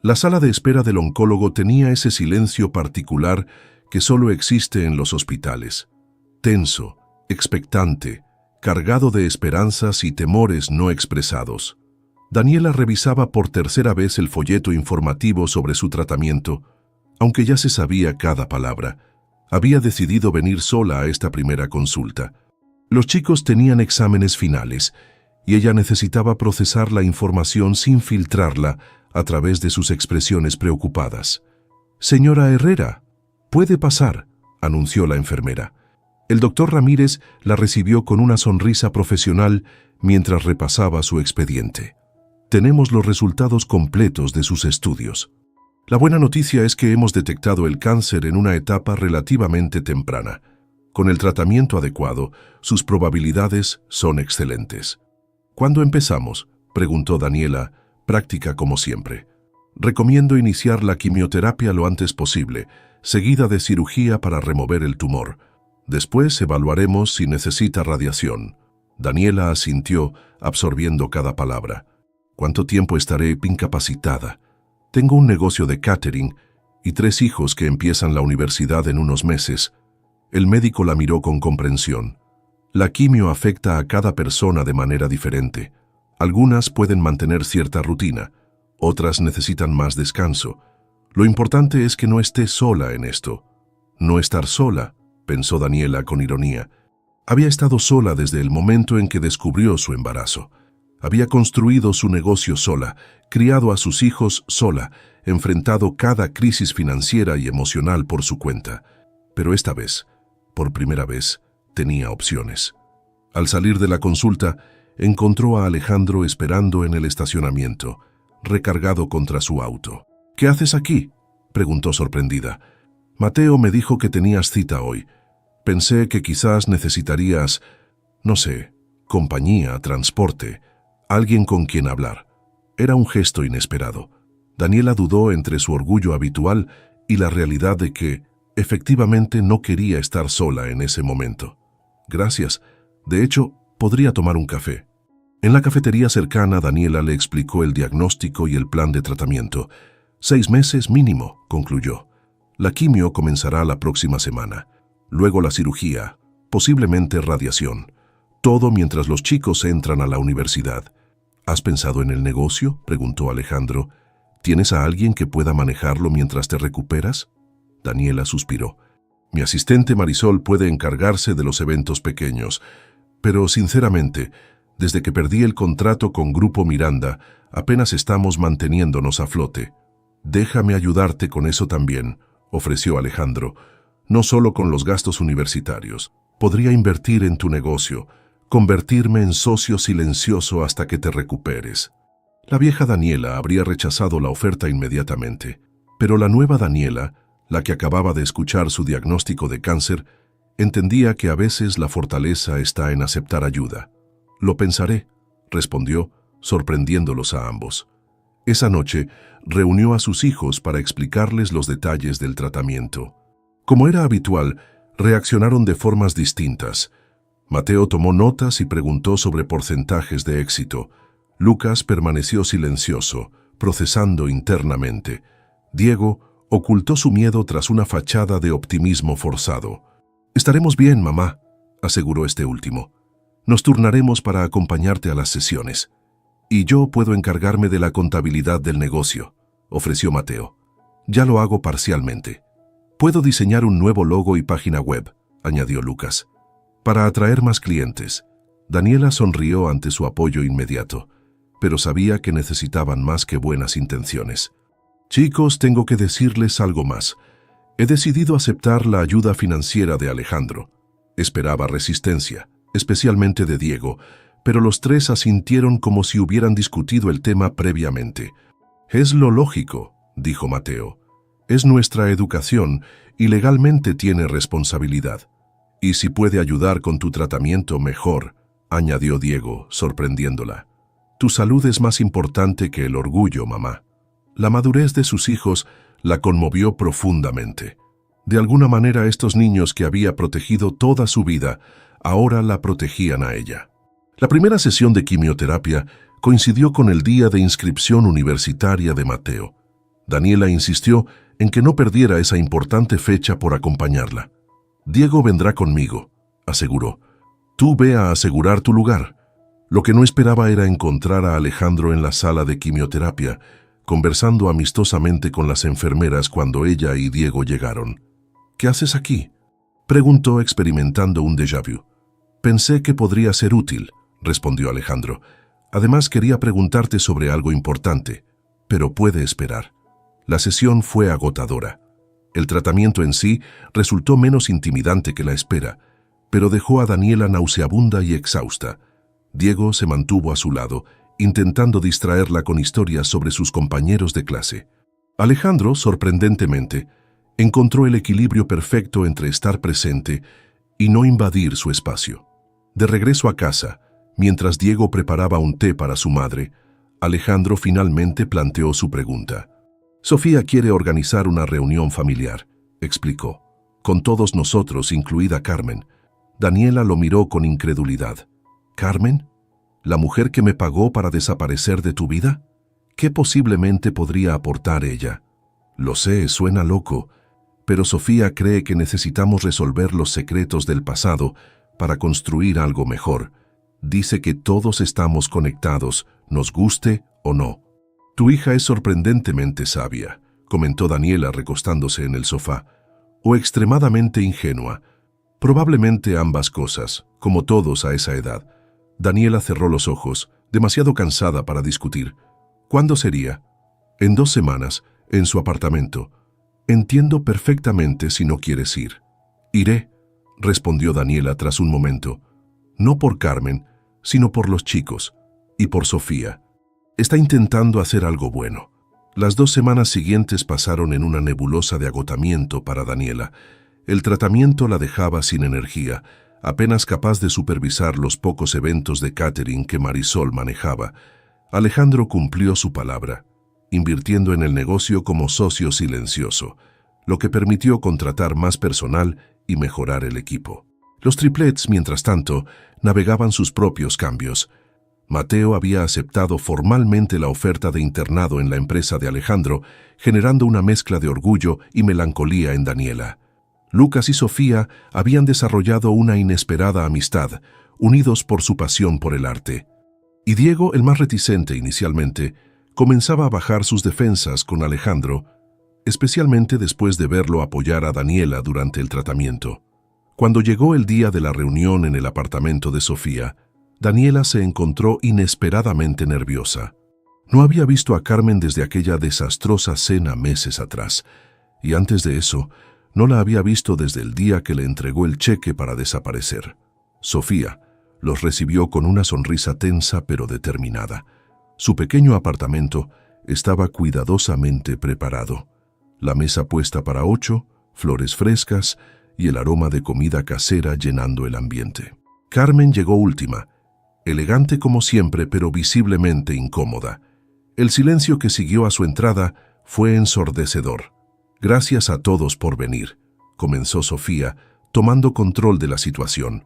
La sala de espera del oncólogo tenía ese silencio particular que solo existe en los hospitales. Tenso, expectante, cargado de esperanzas y temores no expresados. Daniela revisaba por tercera vez el folleto informativo sobre su tratamiento. Aunque ya se sabía cada palabra, había decidido venir sola a esta primera consulta. Los chicos tenían exámenes finales y ella necesitaba procesar la información sin filtrarla a través de sus expresiones preocupadas. «Señora Herrera, puede pasar», anunció la enfermera. El doctor Ramírez la recibió con una sonrisa profesional mientras repasaba su expediente. «Tenemos los resultados completos de sus estudios. La buena noticia es que hemos detectado el cáncer en una etapa relativamente temprana. Con el tratamiento adecuado, sus probabilidades son excelentes». «¿Cuándo empezamos?», preguntó Daniela, práctica como siempre. «Recomiendo iniciar la quimioterapia lo antes posible, seguida de cirugía para remover el tumor. Después evaluaremos si necesita radiación». Daniela asintió, absorbiendo cada palabra. «¿Cuánto tiempo estaré incapacitada? Tengo un negocio de catering y 3 hijos que empiezan la universidad en unos meses». El médico la miró con comprensión. «La quimio afecta a cada persona de manera diferente. Algunas pueden mantener cierta rutina, otras necesitan más descanso. Lo importante es que no esté sola en esto». «No estar sola», pensó Daniela con ironía. Había estado sola desde el momento en que descubrió su embarazo. Había construido su negocio sola, criado a sus hijos sola, enfrentado cada crisis financiera y emocional por su cuenta. Pero esta vez, por primera vez, tenía opciones. Al salir de la consulta, encontró a Alejandro esperando en el estacionamiento, recargado contra su auto. «¿Qué haces aquí?», preguntó sorprendida. «Mateo me dijo que tenías cita hoy. Pensé que quizás necesitarías, no sé, compañía, transporte, alguien con quien hablar». Era un gesto inesperado. Daniela dudó entre su orgullo habitual y la realidad de que, efectivamente, no quería estar sola en ese momento. «Gracias. De hecho, podría tomar un café». En la cafetería cercana, Daniela le explicó el diagnóstico y el plan de tratamiento. 6 meses mínimo, concluyó. La quimio comenzará la próxima semana. Luego la cirugía, posiblemente radiación. Todo mientras los chicos entran a la universidad. «¿Has pensado en el negocio?», preguntó Alejandro. «¿Tienes a alguien que pueda manejarlo mientras te recuperas?». Daniela suspiró. «Mi asistente Marisol puede encargarse de los eventos pequeños, pero sinceramente, desde que perdí el contrato con Grupo Miranda, apenas estamos manteniéndonos a flote». «Déjame ayudarte con eso también», ofreció Alejandro. «No solo con los gastos universitarios. Podría invertir en tu negocio, convertirme en socio silencioso hasta que te recuperes». La vieja Daniela habría rechazado la oferta inmediatamente, pero la nueva Daniela, la que acababa de escuchar su diagnóstico de cáncer, entendía que a veces la fortaleza está en aceptar ayuda. «Lo pensaré», respondió, sorprendiéndolos a ambos. Esa noche, reunió a sus hijos para explicarles los detalles del tratamiento. Como era habitual, reaccionaron de formas distintas. Mateo tomó notas y preguntó sobre porcentajes de éxito. Lucas permaneció silencioso, procesando internamente. Diego ocultó su miedo tras una fachada de optimismo forzado. «Estaremos bien, mamá», aseguró este último. «Nos turnaremos para acompañarte a las sesiones. Y yo puedo encargarme de la contabilidad del negocio», ofreció Mateo. «Ya lo hago parcialmente». Puedo diseñar un nuevo logo y página web, añadió Lucas, para atraer más clientes. Daniela sonrió ante su apoyo inmediato, pero sabía que necesitaban más que buenas intenciones. Chicos, tengo que decirles algo más. He decidido aceptar la ayuda financiera de Alejandro. Esperaba resistencia, especialmente de Diego, pero los tres asintieron como si hubieran discutido el tema previamente. Es lo lógico, dijo Mateo. Es nuestra educación y legalmente tiene responsabilidad. Y si puede ayudar con tu tratamiento, mejor, añadió Diego, sorprendiéndola. Tu salud es más importante que el orgullo, mamá. La madurez de sus hijos la conmovió profundamente. De alguna manera, estos niños que había protegido toda su vida, ahora la protegían a ella. La primera sesión de quimioterapia coincidió con el día de inscripción universitaria de Mateo. Daniela insistió en que no perdiera esa importante fecha por acompañarla. Diego vendrá conmigo, aseguró. Tú ve a asegurar tu lugar. Lo que no esperaba era encontrar a Alejandro en la sala de quimioterapia, conversando amistosamente con las enfermeras cuando ella y Diego llegaron. ¿Qué haces aquí?, preguntó experimentando un déjà vu. Pensé que podría ser útil, respondió Alejandro. Además quería preguntarte sobre algo importante, pero puede esperar. La sesión fue agotadora. El tratamiento en sí resultó menos intimidante que la espera, pero dejó a Daniela nauseabunda y exhausta. Diego se mantuvo a su lado, intentando distraerla con historias sobre sus compañeros de clase. Alejandro, sorprendentemente, encontró el equilibrio perfecto entre estar presente y no invadir su espacio. De regreso a casa, mientras Diego preparaba un té para su madre, Alejandro finalmente planteó su pregunta. Sofía quiere organizar una reunión familiar, explicó, con todos nosotros, incluida Carmen. Daniela lo miró con incredulidad. ¿Carmen? ¿La mujer que me pagó para desaparecer de tu vida? ¿Qué posiblemente podría aportar ella? Lo sé, suena loco, pero Sofía cree que necesitamos resolver los secretos del pasado para construir algo mejor. Dice que todos estamos conectados, nos guste o no. Tu hija es sorprendentemente sabia, comentó Daniela recostándose en el sofá, o extremadamente ingenua. Probablemente ambas cosas, como todos a esa edad. Daniela cerró los ojos, demasiado cansada para discutir. ¿Cuándo sería? En 2 semanas, en su apartamento. Entiendo perfectamente si no quieres ir. Iré, respondió Daniela tras un momento. No por Carmen, sino por los chicos y por Sofía. Está intentando hacer algo bueno. Las 2 semanas siguientes pasaron en una nebulosa de agotamiento para Daniela. El tratamiento la dejaba sin energía, apenas capaz de supervisar los pocos eventos de catering que Marisol manejaba. Alejandro cumplió su palabra, invirtiendo en el negocio como socio silencioso, lo que permitió contratar más personal y mejorar el equipo. Los triplets, mientras tanto, navegaban sus propios cambios. Mateo había aceptado formalmente la oferta de internado en la empresa de Alejandro, generando una mezcla de orgullo y melancolía en Daniela. Lucas y Sofía habían desarrollado una inesperada amistad, unidos por su pasión por el arte. Y Diego, el más reticente inicialmente, comenzaba a bajar sus defensas con Alejandro, especialmente después de verlo apoyar a Daniela durante el tratamiento. Cuando llegó el día de la reunión en el apartamento de Sofía, Daniela se encontró inesperadamente nerviosa. No había visto a Carmen desde aquella desastrosa cena meses atrás, y antes de eso, no la había visto desde el día que le entregó el cheque para desaparecer. Sofía los recibió con una sonrisa tensa pero determinada. Su pequeño apartamento estaba cuidadosamente preparado. La mesa puesta para 8, flores frescas y el aroma de comida casera llenando el ambiente. Carmen llegó última, elegante como siempre pero visiblemente incómoda. El silencio que siguió a su entrada fue ensordecedor. Gracias a todos por venir, comenzó Sofía, tomando control de la situación.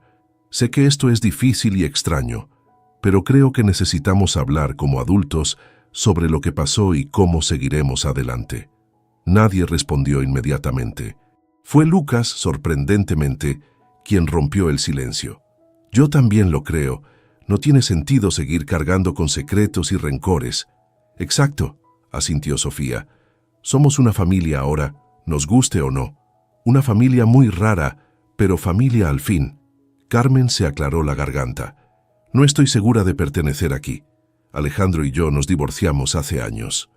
Sé que esto es difícil y extraño, pero creo que necesitamos hablar como adultos sobre lo que pasó y cómo seguiremos adelante. Nadie respondió inmediatamente. Fue Lucas, sorprendentemente, quien rompió el silencio. Yo también lo creo. No tiene sentido seguir cargando con secretos y rencores. Exacto, asintió Sofía. Somos una familia ahora, nos guste o no. Una familia muy rara, pero familia al fin. Carmen se aclaró la garganta. No estoy segura de pertenecer aquí. Alejandro y yo nos divorciamos hace años.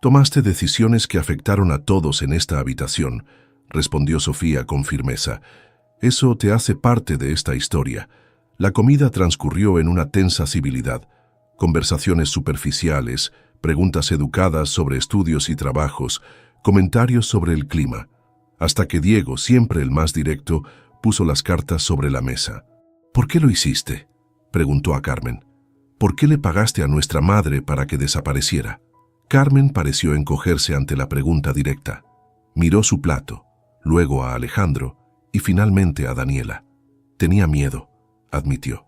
Tomaste decisiones que afectaron a todos en esta habitación, respondió Sofía con firmeza. Eso te hace parte de esta historia. La comida transcurrió en una tensa civilidad. Conversaciones superficiales, preguntas educadas sobre estudios y trabajos, comentarios sobre el clima, hasta que Diego, siempre el más directo, puso las cartas sobre la mesa. ¿Por qué lo hiciste?, preguntó a Carmen. ¿Por qué le pagaste a nuestra madre para que desapareciera? Carmen pareció encogerse ante la pregunta directa. Miró su plato, luego a Alejandro y finalmente a Daniela. Tenía miedo, admitió.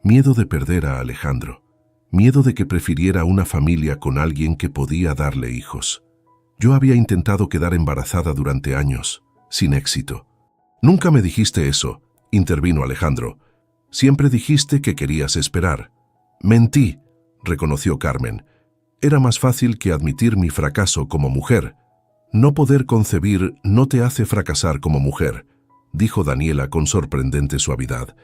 Miedo de perder a Alejandro. Miedo de que prefiriera una familia con alguien que podía darle hijos. Yo había intentado quedar embarazada durante años, sin éxito. Nunca me dijiste eso, intervino Alejandro. Siempre dijiste que querías esperar. Mentí, reconoció Carmen. Era más fácil que admitir mi fracaso como mujer. No poder concebir no te hace fracasar como mujer, dijo Daniela con sorprendente suavidad.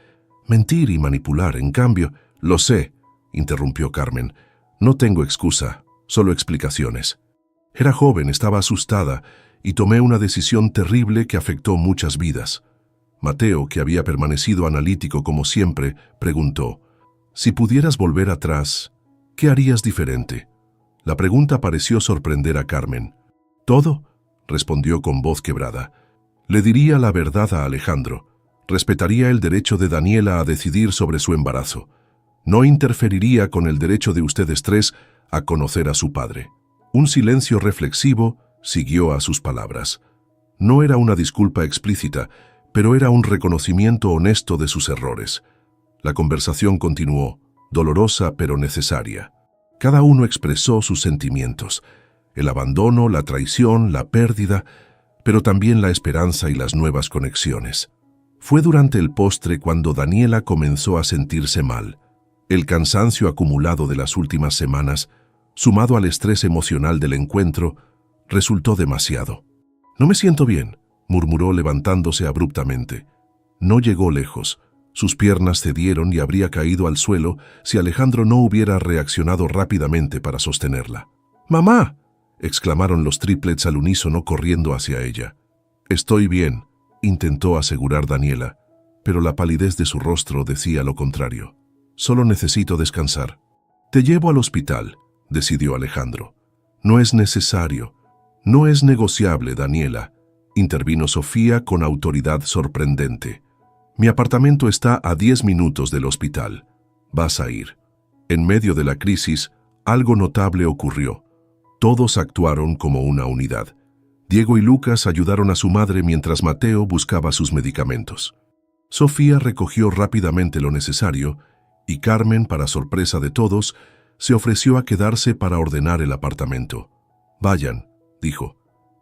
Mentir y manipular, en cambio, lo sé, interrumpió Carmen. No tengo excusa, solo explicaciones. Era joven, estaba asustada y tomé una decisión terrible que afectó muchas vidas. Mateo, que había permanecido analítico como siempre, preguntó: «Si pudieras volver atrás, ¿qué harías diferente?». La pregunta pareció sorprender a Carmen. «Todo», respondió con voz quebrada. «Le diría la verdad a Alejandro. Respetaría el derecho de Daniela a decidir sobre su embarazo. No interferiría con el derecho de ustedes tres a conocer a su padre». Un silencio reflexivo siguió a sus palabras. No era una disculpa explícita, pero era un reconocimiento honesto de sus errores. La conversación continuó, dolorosa pero necesaria. Cada uno expresó sus sentimientos: el abandono, la traición, la pérdida, pero también la esperanza y las nuevas conexiones. Fue durante el postre cuando Daniela comenzó a sentirse mal. El cansancio acumulado de las últimas semanas, sumado al estrés emocional del encuentro, resultó demasiado. «No me siento bien», murmuró levantándose abruptamente. No llegó lejos. Sus piernas cedieron y habría caído al suelo si Alejandro no hubiera reaccionado rápidamente para sostenerla. «¡Mamá!», exclamaron los triplets al unísono corriendo hacia ella. «Estoy bien», intentó asegurar Daniela, pero la palidez de su rostro decía lo contrario. «Solo necesito descansar». «Te llevo al hospital», decidió Alejandro. «No es necesario. No es negociable, Daniela», intervino Sofía con autoridad sorprendente. «Mi apartamento está a 10 minutos del hospital. Vas a ir». En medio de la crisis, algo notable ocurrió. Todos actuaron como una unidad. Diego y Lucas ayudaron a su madre mientras Mateo buscaba sus medicamentos. Sofía recogió rápidamente lo necesario y Carmen, para sorpresa de todos, se ofreció a quedarse para ordenar el apartamento. «Vayan», dijo.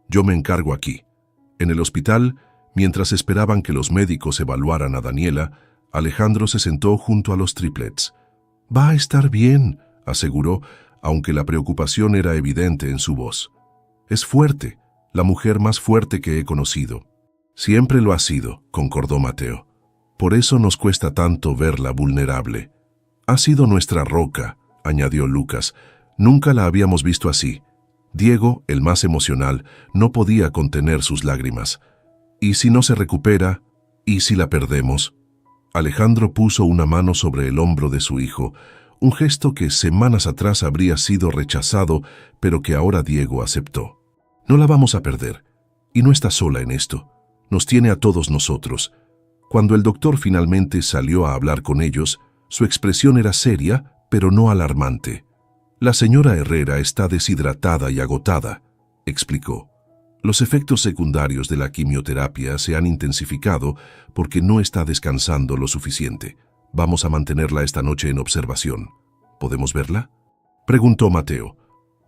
«Yo me encargo aquí». En el hospital, mientras esperaban que los médicos evaluaran a Daniela, Alejandro se sentó junto a los triplets. «Va a estar bien», aseguró, aunque la preocupación era evidente en su voz. «Es fuerte, la mujer más fuerte que he conocido». «Siempre lo ha sido», concordó Mateo. «Por eso nos cuesta tanto verla vulnerable». «Ha sido nuestra roca», añadió Lucas. «Nunca la habíamos visto así». Diego, el más emocional, no podía contener sus lágrimas. «¿Y si no se recupera? ¿Y si la perdemos?». Alejandro puso una mano sobre el hombro de su hijo, un gesto que semanas atrás habría sido rechazado, pero que ahora Diego aceptó. «No la vamos a perder. Y no está sola en esto. Nos tiene a todos nosotros». Cuando el doctor finalmente salió a hablar con ellos, su expresión era seria, pero no alarmante. «La señora Herrera está deshidratada y agotada», explicó. «Los efectos secundarios de la quimioterapia se han intensificado porque no está descansando lo suficiente. Vamos a mantenerla esta noche en observación. ¿Podemos verla?», preguntó Mateo.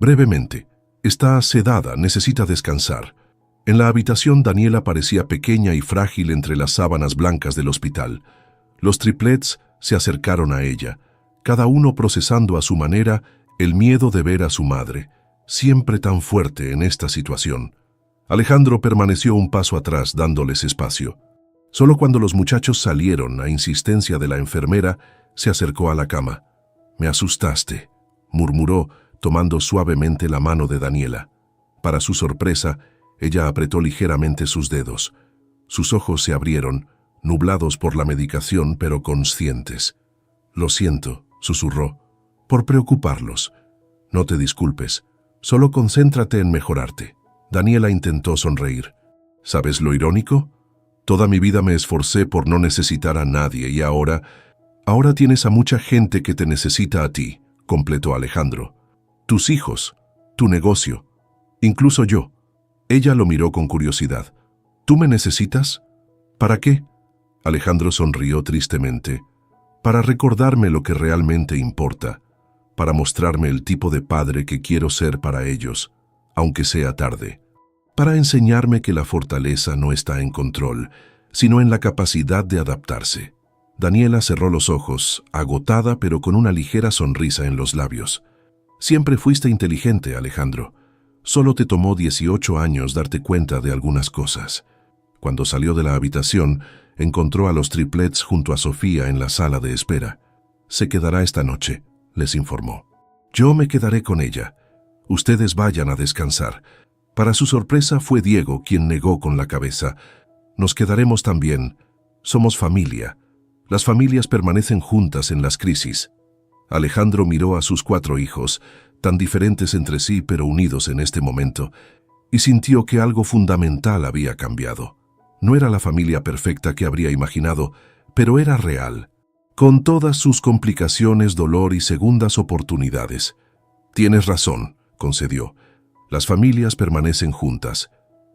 «Brevemente. Está sedada, necesita descansar». En la habitación Daniela parecía pequeña y frágil entre las sábanas blancas del hospital. Los triplets se acercaron a ella, cada uno procesando a su manera el miedo de ver a su madre, siempre tan fuerte en esta situación. Alejandro permaneció un paso atrás, dándoles espacio. Solo cuando los muchachos salieron, a insistencia de la enfermera, se acercó a la cama. «Me asustaste», murmuró, tomando suavemente la mano de Daniela. Para su sorpresa, ella apretó ligeramente sus dedos. Sus ojos se abrieron, nublados por la medicación, pero conscientes. «Lo siento», susurró, «por preocuparlos. No te disculpes, solo concéntrate en mejorarte». Daniela intentó sonreír. «¿Sabes lo irónico? Toda mi vida me esforcé por no necesitar a nadie y ahora tienes a mucha gente que te necesita a ti», completó Alejandro. «Tus hijos, tu negocio, incluso yo». Ella lo miró con curiosidad. «¿Tú me necesitas? ¿Para qué?» Alejandro sonrió tristemente. «Para recordarme lo que realmente importa, para mostrarme el tipo de padre que quiero ser para ellos, aunque sea tarde. Para enseñarme que la fortaleza no está en control, sino en la capacidad de adaptarse». Daniela cerró los ojos, agotada pero con una ligera sonrisa en los labios. «Siempre fuiste inteligente, Alejandro. Solo te tomó 18 años darte cuenta de algunas cosas». Cuando salió de la habitación, encontró a los triplets junto a Sofía en la sala de espera. «Se quedará esta noche», les informó. «Yo me quedaré con ella. Ustedes vayan a descansar». Para su sorpresa fue Diego quien negó con la cabeza. «Nos quedaremos también. Somos familia. Las familias permanecen juntas en las crisis». Alejandro miró a sus 4 hijos, tan diferentes entre sí pero unidos en este momento, y sintió que algo fundamental había cambiado. No era la familia perfecta que habría imaginado, pero era real, con todas sus complicaciones, dolor y segundas oportunidades. «Tienes razón», concedió. «Las familias permanecen juntas».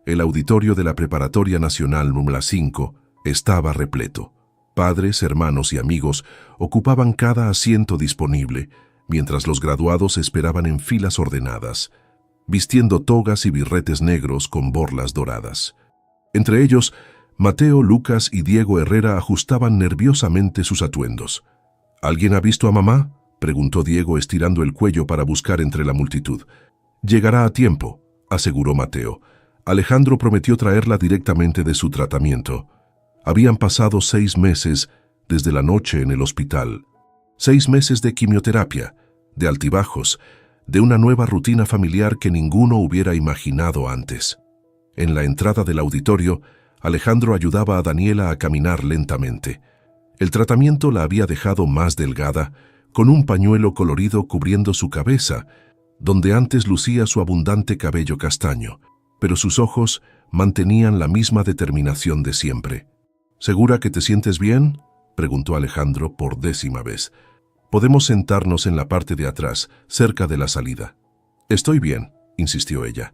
El auditorio de la Preparatoria Nacional número 5 estaba repleto. Padres, hermanos y amigos ocupaban cada asiento disponible, mientras los graduados esperaban en filas ordenadas, vistiendo togas y birretes negros con borlas doradas. Entre ellos, Mateo, Lucas y Diego Herrera ajustaban nerviosamente sus atuendos. «¿Alguien ha visto a mamá?», preguntó Diego estirando el cuello para buscar entre la multitud. «Llegará a tiempo», aseguró Mateo. Alejandro prometió traerla directamente de su tratamiento. Habían pasado 6 meses desde la noche en el hospital. 6 meses de quimioterapia, de altibajos, de una nueva rutina familiar que ninguno hubiera imaginado antes. En la entrada del auditorio, Alejandro ayudaba a Daniela a caminar lentamente. El tratamiento la había dejado más delgada, con un pañuelo colorido cubriendo su cabeza, donde antes lucía su abundante cabello castaño, pero sus ojos mantenían la misma determinación de siempre. «¿Segura que te sientes bien?», preguntó Alejandro por 10ª vez. «Podemos sentarnos en la parte de atrás, cerca de la salida». «Estoy bien», insistió ella.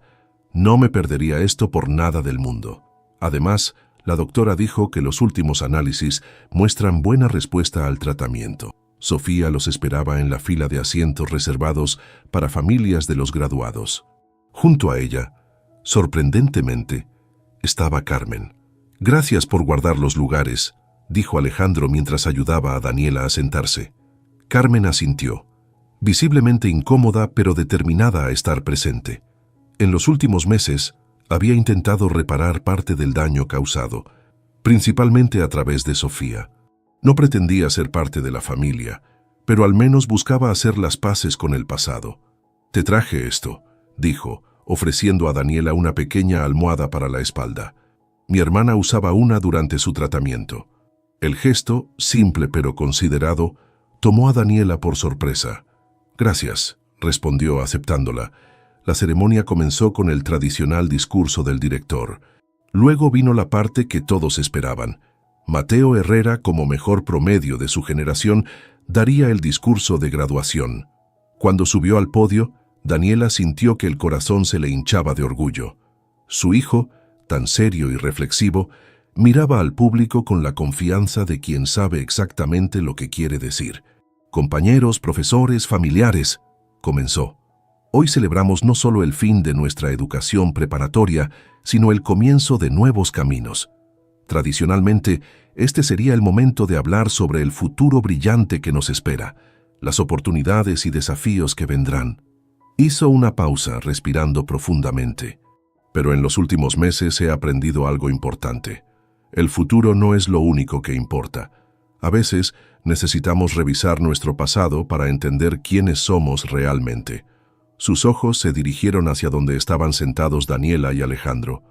«No me perdería esto por nada del mundo». Además, la doctora dijo que los últimos análisis muestran buena respuesta al tratamiento. Sofía los esperaba en la fila de asientos reservados para familias de los graduados. Junto a ella, sorprendentemente, estaba Carmen. «Gracias por guardar los lugares», dijo Alejandro mientras ayudaba a Daniela a sentarse. Carmen asintió, visiblemente incómoda pero determinada a estar presente. En los últimos meses, había intentado reparar parte del daño causado, principalmente a través de Sofía. No pretendía ser parte de la familia, pero al menos buscaba hacer las paces con el pasado. «Te traje esto», dijo, ofreciendo a Daniela una pequeña almohada para la espalda. «Mi hermana usaba una durante su tratamiento». El gesto, simple pero considerado, tomó a Daniela por sorpresa. «Gracias», respondió aceptándola. La ceremonia comenzó con el tradicional discurso del director. Luego vino la parte que todos esperaban. Mateo Herrera, como mejor promedio de su generación, daría el discurso de graduación. Cuando subió al podio, Daniela sintió que el corazón se le hinchaba de orgullo. Su hijo, tan serio y reflexivo, miraba al público con la confianza de quien sabe exactamente lo que quiere decir. «Compañeros, profesores, familiares», comenzó. «Hoy celebramos no solo el fin de nuestra educación preparatoria, sino el comienzo de nuevos caminos. Tradicionalmente, este sería el momento de hablar sobre el futuro brillante que nos espera, las oportunidades y desafíos que vendrán». Hizo una pausa, respirando profundamente. Pero en los últimos meses he aprendido algo importante. El futuro no es lo único que importa. A veces necesitamos revisar nuestro pasado para entender quiénes somos realmente. Sus ojos se dirigieron hacia donde estaban sentados Daniela y Alejandro.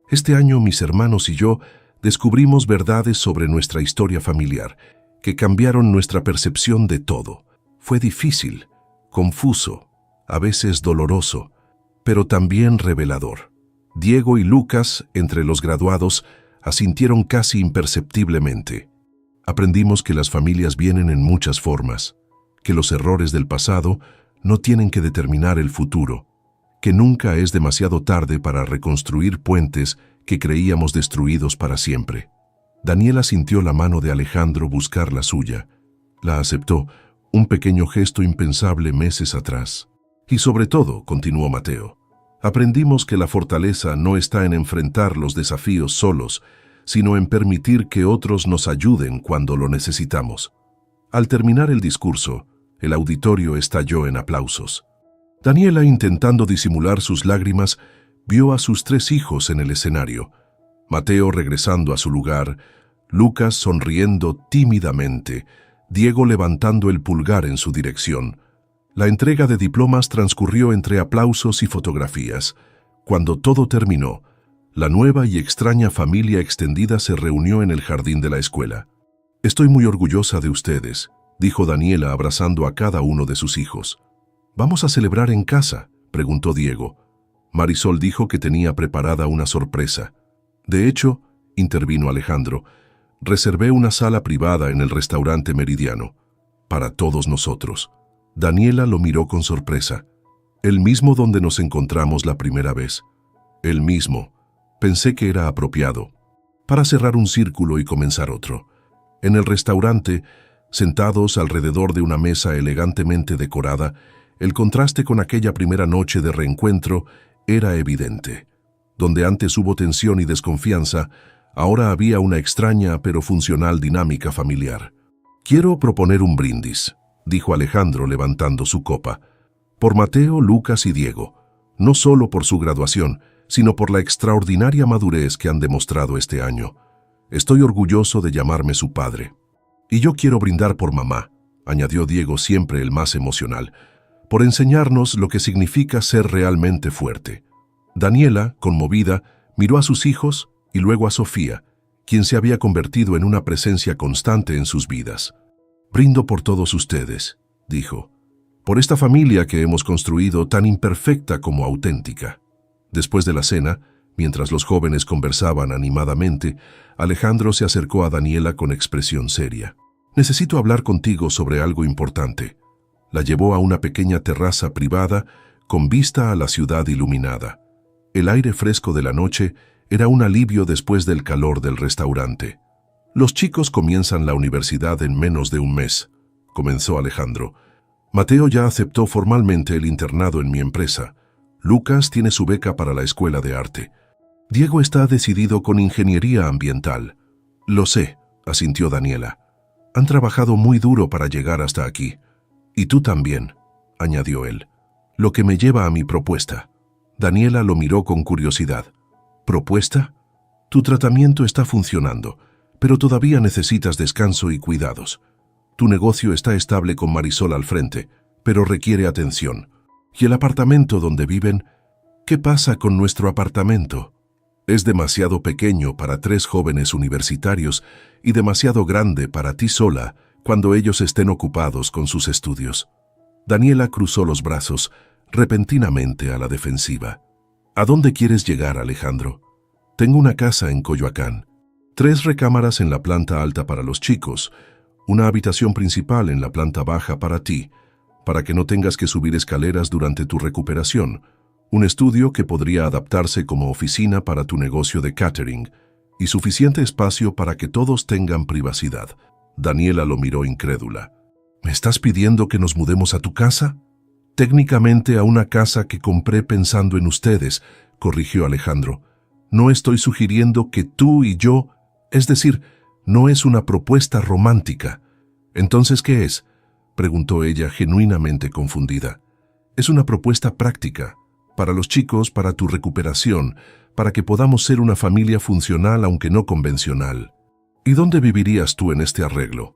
Este año mis hermanos y yo descubrimos verdades sobre nuestra historia familiar que cambiaron nuestra percepción de todo. Fue difícil, confuso, a veces doloroso, pero también revelador. Diego y Lucas, entre los graduados, asintieron casi imperceptiblemente. Aprendimos que las familias vienen en muchas formas, que los errores del pasado no tienen que determinar el futuro, que nunca es demasiado tarde para reconstruir puentes que creíamos destruidos para siempre. Daniela sintió la mano de Alejandro buscar la suya. La aceptó, un pequeño gesto impensable meses atrás. Y sobre todo, continuó Mateo, aprendimos que la fortaleza no está en enfrentar los desafíos solos, sino en permitir que otros nos ayuden cuando lo necesitamos. Al terminar el discurso, el auditorio estalló en aplausos. Daniela, intentando disimular sus lágrimas, vio a sus 3 hijos en el escenario. Mateo regresando a su lugar, Lucas sonriendo tímidamente, Diego levantando el pulgar en su dirección. La entrega de diplomas transcurrió entre aplausos y fotografías. Cuando todo terminó, la nueva y extraña familia extendida se reunió en el jardín de la escuela. «Estoy muy orgullosa de ustedes», dijo Daniela abrazando a cada uno de sus hijos. «¿Vamos a celebrar en casa?», preguntó Diego. Marisol dijo que tenía preparada una sorpresa. «De hecho», intervino Alejandro, «reservé una sala privada en el restaurante Meridiano, para todos nosotros». Daniela lo miró con sorpresa. «¿El mismo donde nos encontramos la primera vez?» «El mismo». Pensé que era apropiado, para cerrar un círculo y comenzar otro. En el restaurante, sentados alrededor de una mesa elegantemente decorada, el contraste con aquella primera noche de reencuentro era evidente. Donde antes hubo tensión y desconfianza, ahora había una extraña pero funcional dinámica familiar. «Quiero proponer un brindis», dijo Alejandro levantando su copa, «por Mateo, Lucas y Diego, no solo por su graduación, sino por la extraordinaria madurez que han demostrado este año. Estoy orgulloso de llamarme su padre. Y yo quiero brindar por mamá», añadió Diego, siempre el más emocional, «por enseñarnos lo que significa ser realmente fuerte». Daniela, conmovida, miró a sus hijos y luego a Sofía, quien se había convertido en una presencia constante en sus vidas. «Brindo por todos ustedes», dijo, «por esta familia que hemos construido tan imperfecta como auténtica». Después de la cena, mientras los jóvenes conversaban animadamente, Alejandro se acercó a Daniela con expresión seria. «Necesito hablar contigo sobre algo importante». La llevó a una pequeña terraza privada con vista a la ciudad iluminada. El aire fresco de la noche era un alivio después del calor del restaurante. «Los chicos comienzan la universidad en menos de un mes», comenzó Alejandro. «Mateo ya aceptó formalmente el internado en mi empresa. Lucas tiene su beca para la escuela de arte. Diego está decidido con ingeniería ambiental». «Lo sé», asintió Daniela. «Han trabajado muy duro para llegar hasta aquí. Y tú también», añadió él. «Lo que me lleva a mi propuesta». Daniela lo miró con curiosidad. «¿Propuesta? Tu tratamiento está funcionando, pero todavía necesitas descanso y cuidados. Tu negocio está estable con Marisol al frente, pero requiere atención. ¿Y el apartamento donde viven? ¿Qué pasa con nuestro apartamento? Es demasiado pequeño para 3 jóvenes universitarios y demasiado grande para ti sola cuando ellos estén ocupados con sus estudios». Daniela cruzó los brazos, repentinamente a la defensiva. «¿A dónde quieres llegar, Alejandro? Tengo una casa en Coyoacán, 3 recámaras en la planta alta para los chicos, una habitación principal en la planta baja para ti, para que no tengas que subir escaleras durante tu recuperación, un estudio que podría adaptarse como oficina para tu negocio de catering y suficiente espacio para que todos tengan privacidad». Daniela lo miró incrédula. «¿Me estás pidiendo que nos mudemos a tu casa?» «Técnicamente a una casa que compré pensando en ustedes», corrigió Alejandro. «No estoy sugiriendo que tú y yo, es decir, no es una propuesta romántica». «¿Entonces qué es?», preguntó ella genuinamente confundida. «Es una propuesta práctica. Para los chicos, para tu recuperación, para que podamos ser una familia funcional aunque no convencional. ¿Y dónde vivirías tú en este arreglo?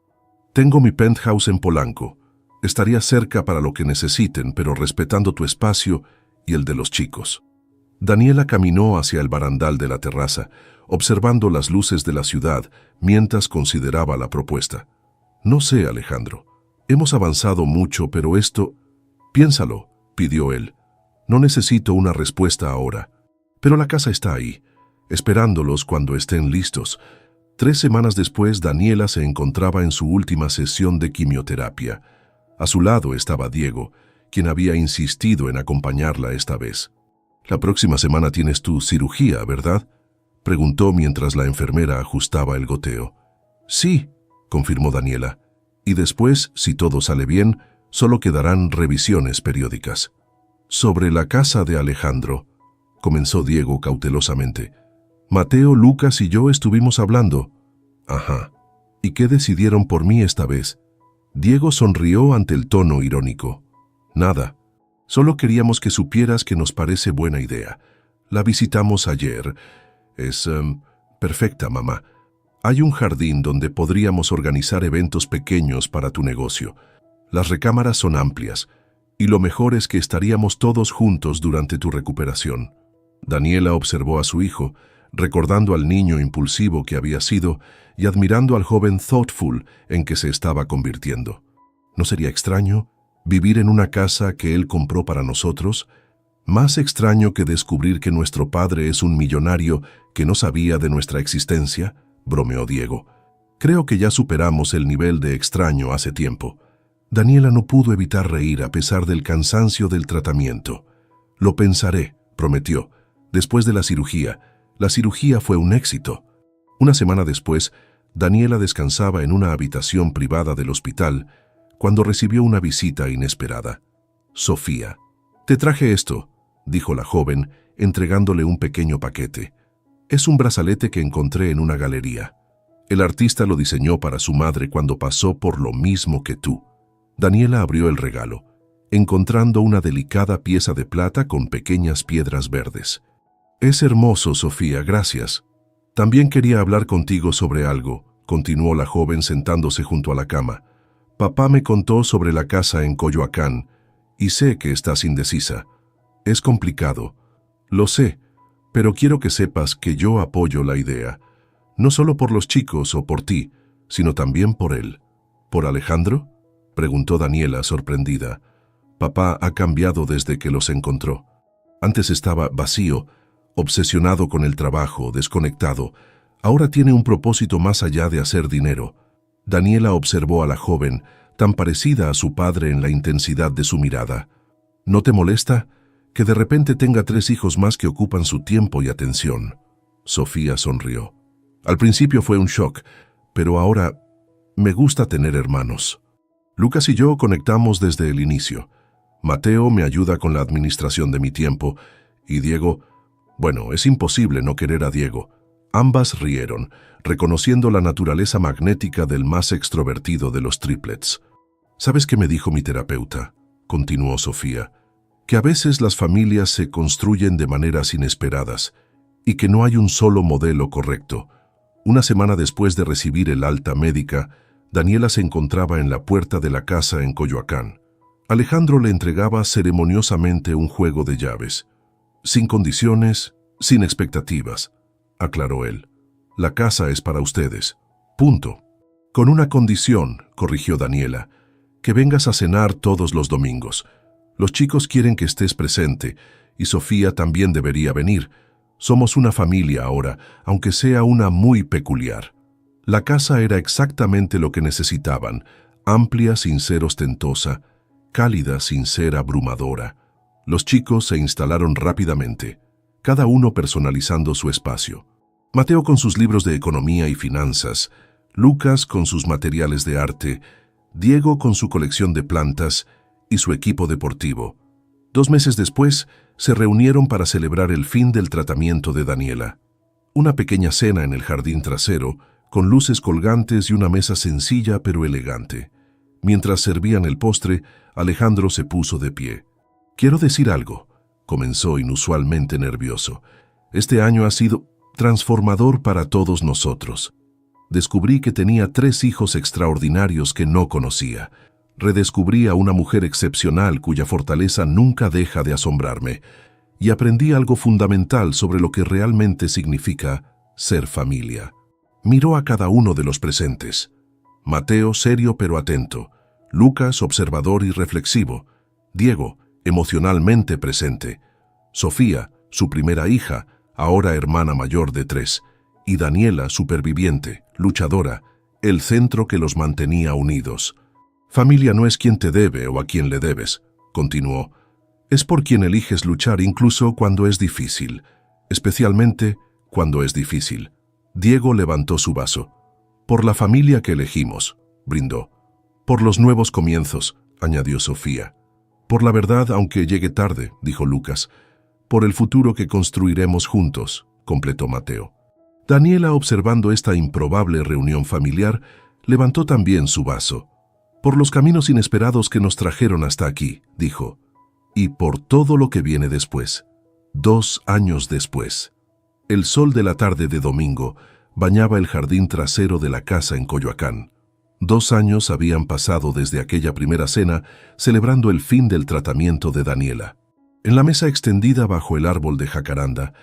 Tengo mi penthouse en Polanco. Estaría cerca para lo que necesiten, pero respetando tu espacio y el de los chicos. Daniela caminó hacia el barandal de la terraza, observando las luces de la ciudad mientras consideraba la propuesta. No sé, Alejandro. Hemos avanzado mucho, pero esto... Piénsalo, pidió él. No necesito una respuesta ahora. Pero la casa está ahí, esperándolos cuando estén listos. 3 semanas después, Daniela se encontraba en su última sesión de quimioterapia. A su lado estaba Diego, quien había insistido en acompañarla esta vez. «La próxima semana tienes tu cirugía, ¿verdad?», preguntó mientras la enfermera ajustaba el goteo. «Sí», confirmó Daniela. «Y después, si todo sale bien, solo quedarán revisiones periódicas». «Sobre la casa de Alejandro», comenzó Diego cautelosamente. «Mateo, Lucas y yo estuvimos hablando». «Ajá. ¿Y qué decidieron por mí esta vez?». Diego sonrió ante el tono irónico. «Nada. Solo queríamos que supieras que nos parece buena idea. La visitamos ayer. Es perfecta, mamá. Hay un jardín donde podríamos organizar eventos pequeños para tu negocio. Las recámaras son amplias, y lo mejor es que estaríamos todos juntos durante tu recuperación». Daniela observó a su hijo, recordando al niño impulsivo que había sido y admirando al joven thoughtful en que se estaba convirtiendo. ¿No sería extraño vivir en una casa que él compró para nosotros? Más extraño que descubrir que nuestro padre es un millonario que no sabía de nuestra existencia, bromeó Diego. Creo que ya superamos el nivel de extraño hace tiempo. Daniela no pudo evitar reír a pesar del cansancio del tratamiento. Lo pensaré, prometió. Después de la cirugía fue un éxito. Una semana después, Daniela descansaba en una habitación privada del hospital cuando recibió una visita inesperada. Sofía. «Te traje esto», dijo la joven, entregándole un pequeño paquete. «Es un brazalete que encontré en una galería. El artista lo diseñó para su madre cuando pasó por lo mismo que tú». Daniela abrió el regalo, encontrando una delicada pieza de plata con pequeñas piedras verdes. «Es hermoso, Sofía, gracias. También quería hablar contigo sobre algo», continuó la joven sentándose junto a la cama. «Papá me contó sobre la casa en Coyoacán, y sé que estás indecisa. Es complicado. Lo sé, pero quiero que sepas que yo apoyo la idea. No solo por los chicos o por ti, sino también por él». «¿Por Alejandro?», preguntó Daniela sorprendida. «Papá ha cambiado desde que los encontró. Antes estaba vacío, obsesionado con el trabajo, desconectado. Ahora tiene un propósito más allá de hacer dinero». Daniela observó a la joven, tan parecida a su padre en la intensidad de su mirada. «¿No te molesta que de repente tenga 3 hijos más que ocupan su tiempo y atención?». Sofía sonrió. «Al principio fue un shock, pero ahora me gusta tener hermanos. Lucas y yo conectamos desde el inicio. Mateo me ayuda con la administración de mi tiempo, y Diego... Bueno, es imposible no querer a Diego». Ambas rieron, reconociendo la naturaleza magnética del más extrovertido de los triplets. «¿Sabes qué me dijo mi terapeuta?», continuó Sofía. «Que a veces las familias se construyen de maneras inesperadas y que no hay un solo modelo correcto». Una semana después de recibir el alta médica, Daniela se encontraba en la puerta de la casa en Coyoacán. Alejandro le entregaba ceremoniosamente un juego de llaves. «Sin condiciones, sin expectativas», aclaró él. «La casa es para ustedes. Punto». «Con una condición», corrigió Daniela, «que vengas a cenar todos los domingos. Los chicos quieren que estés presente, y Sofía también debería venir. Somos una familia ahora, aunque sea una muy peculiar». La casa era exactamente lo que necesitaban, amplia sin ser ostentosa, cálida sin ser abrumadora. Los chicos se instalaron rápidamente, cada uno personalizando su espacio. Mateo con sus libros de economía y finanzas, Lucas con sus materiales de arte, Diego con su colección de plantas y su equipo deportivo. 2 meses después, se reunieron para celebrar el fin del tratamiento de Daniela. Una pequeña cena en el jardín trasero, con luces colgantes y una mesa sencilla pero elegante. Mientras servían el postre, Alejandro se puso de pie. «Quiero decir algo», comenzó inusualmente nervioso. Este año ha sido transformador para todos nosotros. Descubrí que tenía 3 hijos extraordinarios que no conocía. Redescubrí a una mujer excepcional cuya fortaleza nunca deja de asombrarme. Y aprendí algo fundamental sobre lo que realmente significa ser familia. Miró a cada uno de los presentes. Mateo, serio pero atento. Lucas, observador y reflexivo. Diego, emocionalmente presente. Sofía, su primera hija, ahora hermana mayor de 3. Y Daniela, superviviente, luchadora, el centro que los mantenía unidos. Familia no es quien te debe o a quien le debes, continuó. Es por quien eliges luchar incluso cuando es difícil, especialmente cuando es difícil. Diego levantó su vaso. Por la familia que elegimos, brindó. Por los nuevos comienzos, añadió Sofía. Por la verdad, aunque llegue tarde, dijo Lucas. Por el futuro que construiremos juntos, completó Mateo. Daniela, observando esta improbable reunión familiar, levantó también su vaso. Por los caminos inesperados que nos trajeron hasta aquí, dijo. Y por todo lo que viene después. 2 años después. El sol de la tarde de domingo bañaba el jardín trasero de la casa en Coyoacán. 2 años habían pasado desde aquella primera cena, celebrando el fin del tratamiento de Daniela. En la mesa extendida bajo el árbol de jacaranda,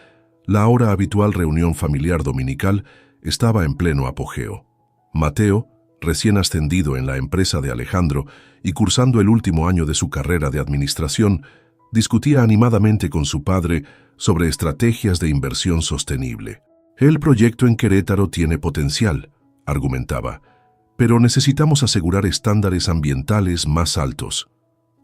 la ahora habitual reunión familiar dominical estaba en pleno apogeo. Mateo, recién ascendido en la empresa de Alejandro y cursando el último año de su carrera de administración, discutía animadamente con su padre sobre estrategias de inversión sostenible. El proyecto en Querétaro tiene potencial, argumentaba, pero necesitamos asegurar estándares ambientales más altos.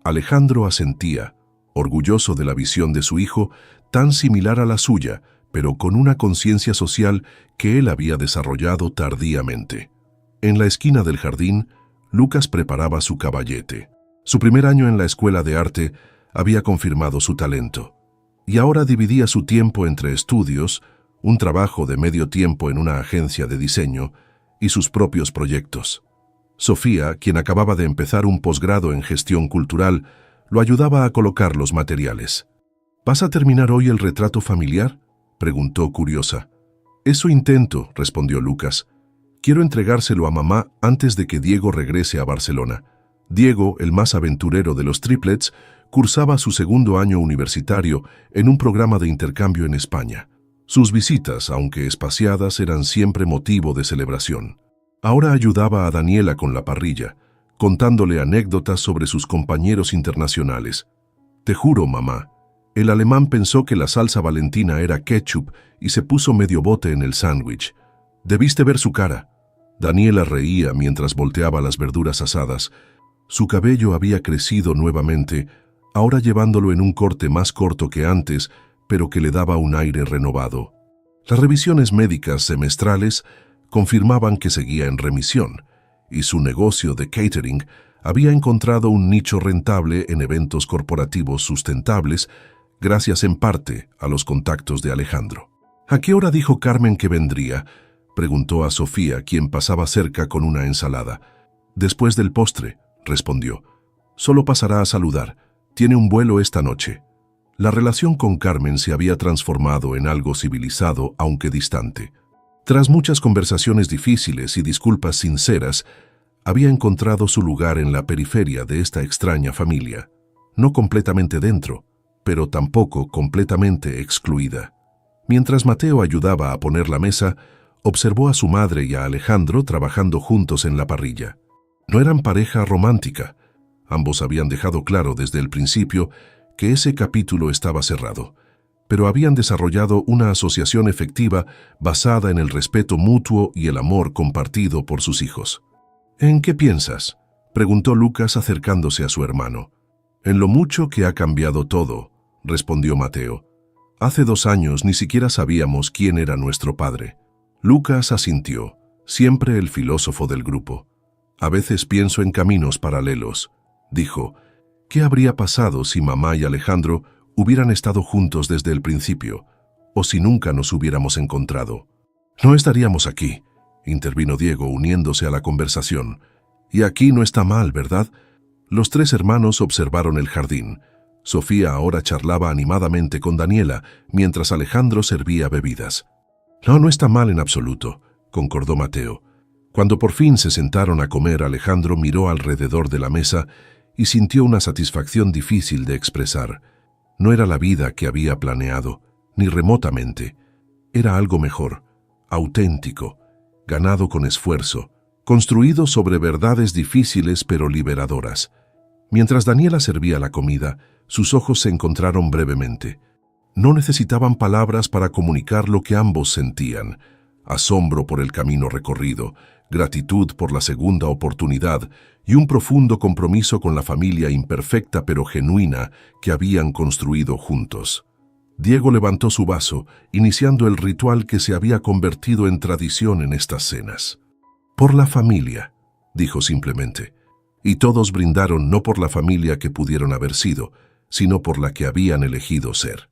Alejandro asentía, orgulloso de la visión de su hijo, tan similar a la suya, pero con una conciencia social que él había desarrollado tardíamente. En la esquina del jardín, Lucas preparaba su caballete. Su primer año en la escuela de arte había confirmado su talento, y ahora dividía su tiempo entre estudios, un trabajo de medio tiempo en una agencia de diseño y sus propios proyectos. Sofía, quien acababa de empezar un posgrado en gestión cultural, lo ayudaba a colocar los materiales. ¿Vas a terminar hoy el retrato familiar?, preguntó curiosa. Eso intento, respondió Lucas. Quiero entregárselo a mamá antes de que Diego regrese a Barcelona. Diego, el más aventurero de los triplets, cursaba su 2º año universitario en un programa de intercambio en España. Sus visitas, aunque espaciadas, eran siempre motivo de celebración. Ahora ayudaba a Daniela con la parrilla, contándole anécdotas sobre sus compañeros internacionales. Te juro, mamá, el alemán pensó que la salsa Valentina era ketchup y se puso medio bote en el sándwich. Debiste ver su cara. Daniela reía mientras volteaba las verduras asadas. Su cabello había crecido nuevamente, ahora llevándolo en un corte más corto que antes, pero que le daba un aire renovado. Las revisiones médicas semestrales confirmaban que seguía en remisión, y su negocio de catering había encontrado un nicho rentable en eventos corporativos sustentables, gracias en parte a los contactos de Alejandro. ¿A qué hora dijo Carmen que vendría?, preguntó a Sofía, quien pasaba cerca con una ensalada. Después del postre, respondió. Solo pasará a saludar. Tiene un vuelo esta noche. La relación con Carmen se había transformado en algo civilizado, aunque distante. Tras muchas conversaciones difíciles y disculpas sinceras, había encontrado su lugar en la periferia de esta extraña familia, no completamente dentro, pero tampoco completamente excluida. Mientras Mateo ayudaba a poner la mesa, observó a su madre y a Alejandro trabajando juntos en la parrilla. No eran pareja romántica. Ambos habían dejado claro desde el principio que ese capítulo estaba cerrado, pero habían desarrollado una asociación efectiva basada en el respeto mutuo y el amor compartido por sus hijos. ¿En qué piensas?, preguntó Lucas acercándose a su hermano. En lo mucho que ha cambiado todo, respondió Mateo. Hace 2 años ni siquiera sabíamos quién era nuestro padre. Lucas asintió, siempre el filósofo del grupo. A veces pienso en caminos paralelos, dijo. ¿Qué habría pasado si mamá y Alejandro hubieran estado juntos desde el principio, o si nunca nos hubiéramos encontrado? No estaríamos aquí, intervino Diego uniéndose a la conversación. Y aquí no está mal, ¿verdad? Los 3 hermanos observaron el jardín. Sofía ahora charlaba animadamente con Daniela, mientras Alejandro servía bebidas. No, no está mal en absoluto, concordó Mateo. Cuando por fin se sentaron a comer, Alejandro miró alrededor de la mesa y sintió una satisfacción difícil de expresar. No era la vida que había planeado, ni remotamente. Era algo mejor, auténtico, ganado con esfuerzo, construido sobre verdades difíciles pero liberadoras. Mientras Daniela servía la comida, sus ojos se encontraron brevemente. No necesitaban palabras para comunicar lo que ambos sentían: asombro por el camino recorrido, gratitud por la segunda oportunidad y un profundo compromiso con la familia imperfecta pero genuina que habían construido juntos. Diego levantó su vaso, iniciando el ritual que se había convertido en tradición en estas cenas. «Por la familia», dijo simplemente, y todos brindaron no por la familia que pudieron haber sido, sino por la que habían elegido ser.